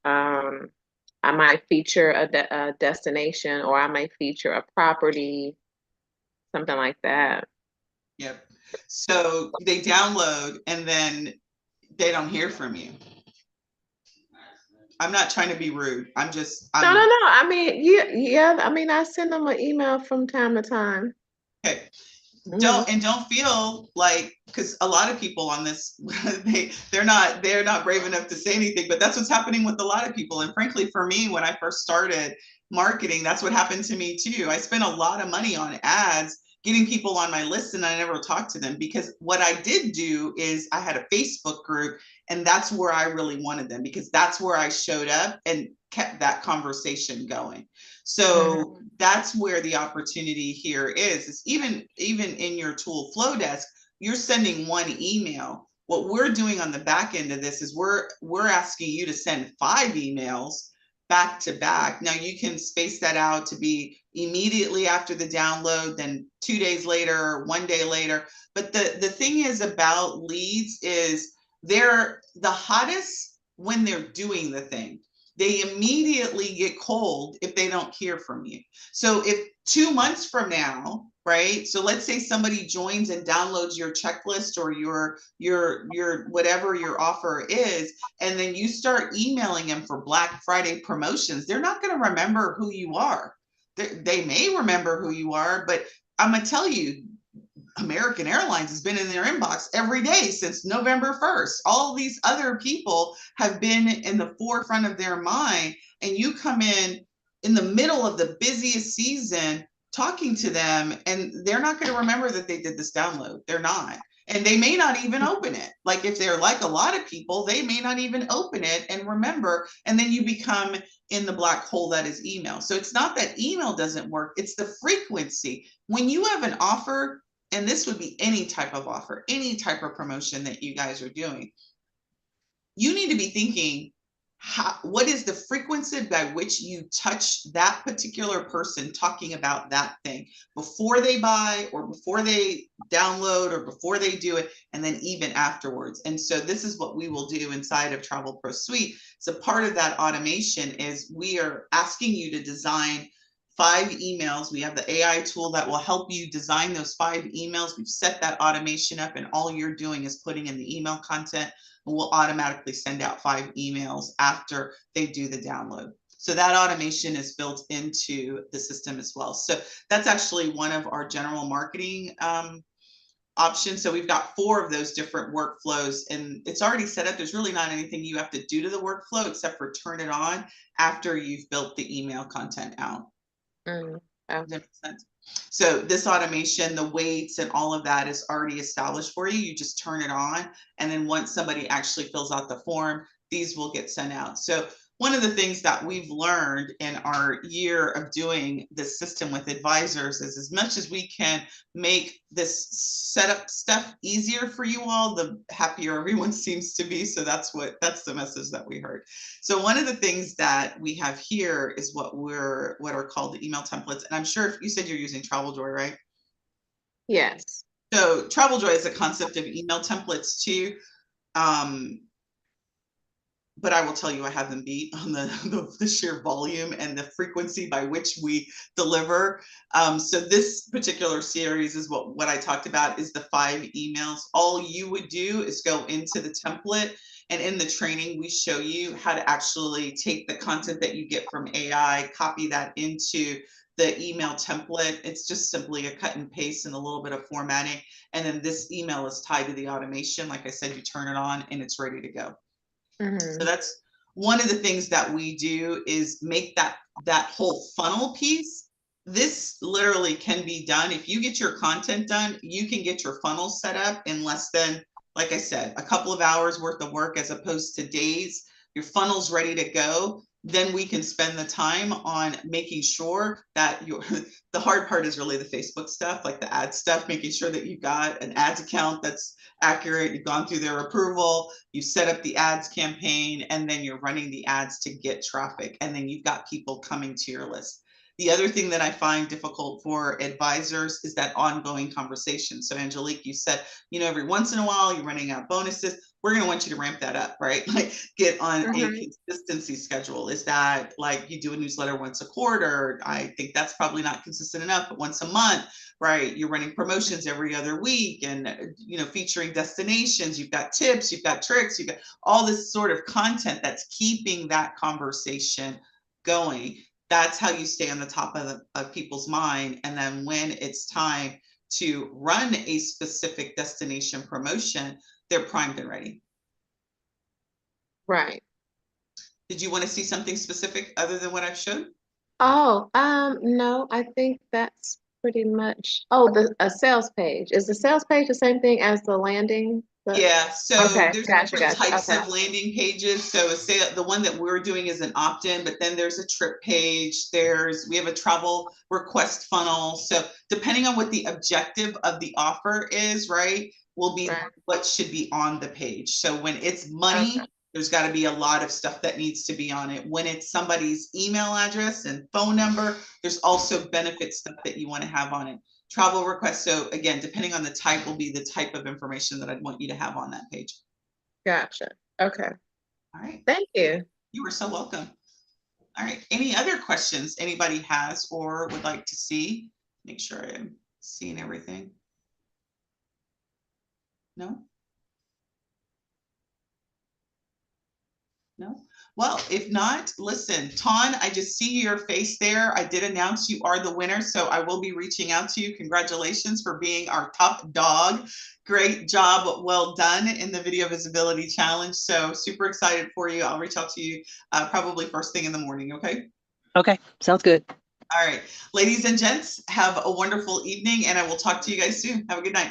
I might feature a destination, or I might feature a property, something like that.
Yep. So they download and then they don't hear from you. I'm not trying to be rude.
No, no,
I'm
no. I mean, yeah. I mean, I send them an email from time to time.
okay.
Hmm.
Don't feel like, because a lot of people on this they're not brave enough to say anything, but that's what's happening with a lot of people. And frankly, for me, when I first started marketing, that's what happened to me too. I spent a lot of money on ads getting people on my list, and I never talked to them, because what I did do is I had a Facebook group, and that's where I really wanted them, because that's where I showed up and kept that conversation going. So that's where the opportunity here is even in your tool Flowdesk, you're sending one email. What we're doing on the back end of this is we're asking you to send 5 emails back to back. Now you can space that out to be immediately after the download, then 2 days later, one day later. But the thing is about leads is they're the hottest when they're doing the thing. They immediately get cold if they don't hear from you. So if 2 months from now, right? So let's say somebody joins and downloads your checklist or your whatever your offer is, and then you start emailing them for Black Friday promotions, they're not going to remember who you are. They may remember who you are, but I'm going to tell you, American Airlines has been in their inbox every day since November 1st. All these other people have been in the forefront of their mind, and you come in the middle of the busiest season talking to them, and they're not going to remember that they did this download. They're not. And they may not even open it. Like if they're like a lot of people, they may not even open it and remember. And then you become in the black hole that is email. So it's not that email doesn't work, it's the frequency. When you have an offer, and this would be any type of offer, any type of promotion that you guys are doing, you need to be thinking, what is the frequency by which you touch that particular person talking about that thing before they buy or before they download or before they do it, and then even afterwards. And so this is what we will do inside of Travel Pro Suite. So part of that automation is we are asking you to design 5 emails. We have the AI tool that will help you design those 5 emails. We've set that automation up, and all you're doing is putting in the email content, and we'll automatically send out 5 emails after they do the download. So that automation is built into the system as well. So that's actually one of our general marketing options. So we've got 4 of those different workflows, and it's already set up. There's really not anything you have to do to the workflow except for turn it on after you've built the email content out.
Okay.
Does that make sense? So this automation, the weights and all of that is already established for you. You just turn it on, and then once somebody actually fills out the form, these will get sent out. So one of the things that we've learned in our year of doing this system with advisors is, as much as we can make this setup stuff easier for you all, the happier everyone seems to be. So that's the message that we heard. So one of the things that we have here is what are called the email templates. And I'm sure if you said you're using TravelJoy, right?
Yes.
So TravelJoy is a concept of email templates too. But I will tell you, I have them beat on the sheer volume and the frequency by which we deliver. So this particular series is what I talked about, is the 5 emails. All you would do is go into the template, and in the training, we show you how to actually take the content that you get from AI, copy that into the email template. It's just simply a cut and paste and a little bit of formatting. And then this email is tied to the automation. Like I said, you turn it on and it's ready to go. So that's one of the things that we do, is make that whole funnel piece. This literally can be done. If you get your content done, you can get your funnel set up in less than, like I said, a couple of hours worth of work, as opposed to days. Your funnel's ready to go. Then we can spend the time on making sure that the hard part is really the Facebook stuff, like the ad stuff, making sure that you've got an ads account that's accurate, you've gone through their approval, you set up the ads campaign, and then you're running the ads to get traffic, and then you've got people coming to your list. The other thing that I find difficult for advisors is that ongoing conversation. So Angelique, you said, every once in a while you're running out bonuses. We're going to want you to ramp that up, right? Like, get on a consistency schedule. Is that like you do a newsletter once a quarter? I think that's probably not consistent enough, but once a month, right? You're running promotions every other week, and featuring destinations. You've got tips, you've got tricks, you've got all this sort of content that's keeping that conversation going. That's how you stay on the top of people's mind. And then when it's time to run a specific destination promotion, they're primed and ready.
Right.
Did you want to see something specific other than what I've showed?
Oh, no, I think that's pretty much. Oh, a sales page. Is the sales page the same thing as the landing?
Yeah, so
Okay,
there's
gotcha,
different types
okay.
of landing pages. So the one that we're doing is an opt-in, but then there's a trip page. We have a travel request funnel. So depending on what the objective of the offer is, right, will be what should be on the page. So when it's money, there's got to be a lot of stuff that needs to be on it. When it's somebody's email address and phone number, there's also benefit stuff that you want to have on it. Travel requests. So again, depending on the type, will be the type of information that I'd want you to have on that page.
Gotcha. Okay.
All right.
Thank you.
You are so welcome. All right. Any other questions anybody has or would like to see? Make sure I'm seeing everything. No? No? Well, if not, listen, Ton, I just see your face there. I did announce you are the winner, so I will be reaching out to you. Congratulations for being our top dog. Great job. Well done in the Video Visibility Challenge. So super excited for you. I'll reach out to you probably first thing in the morning, okay?
Okay, sounds good.
All right. Ladies and gents, have a wonderful evening, and I will talk to you guys soon. Have a good night.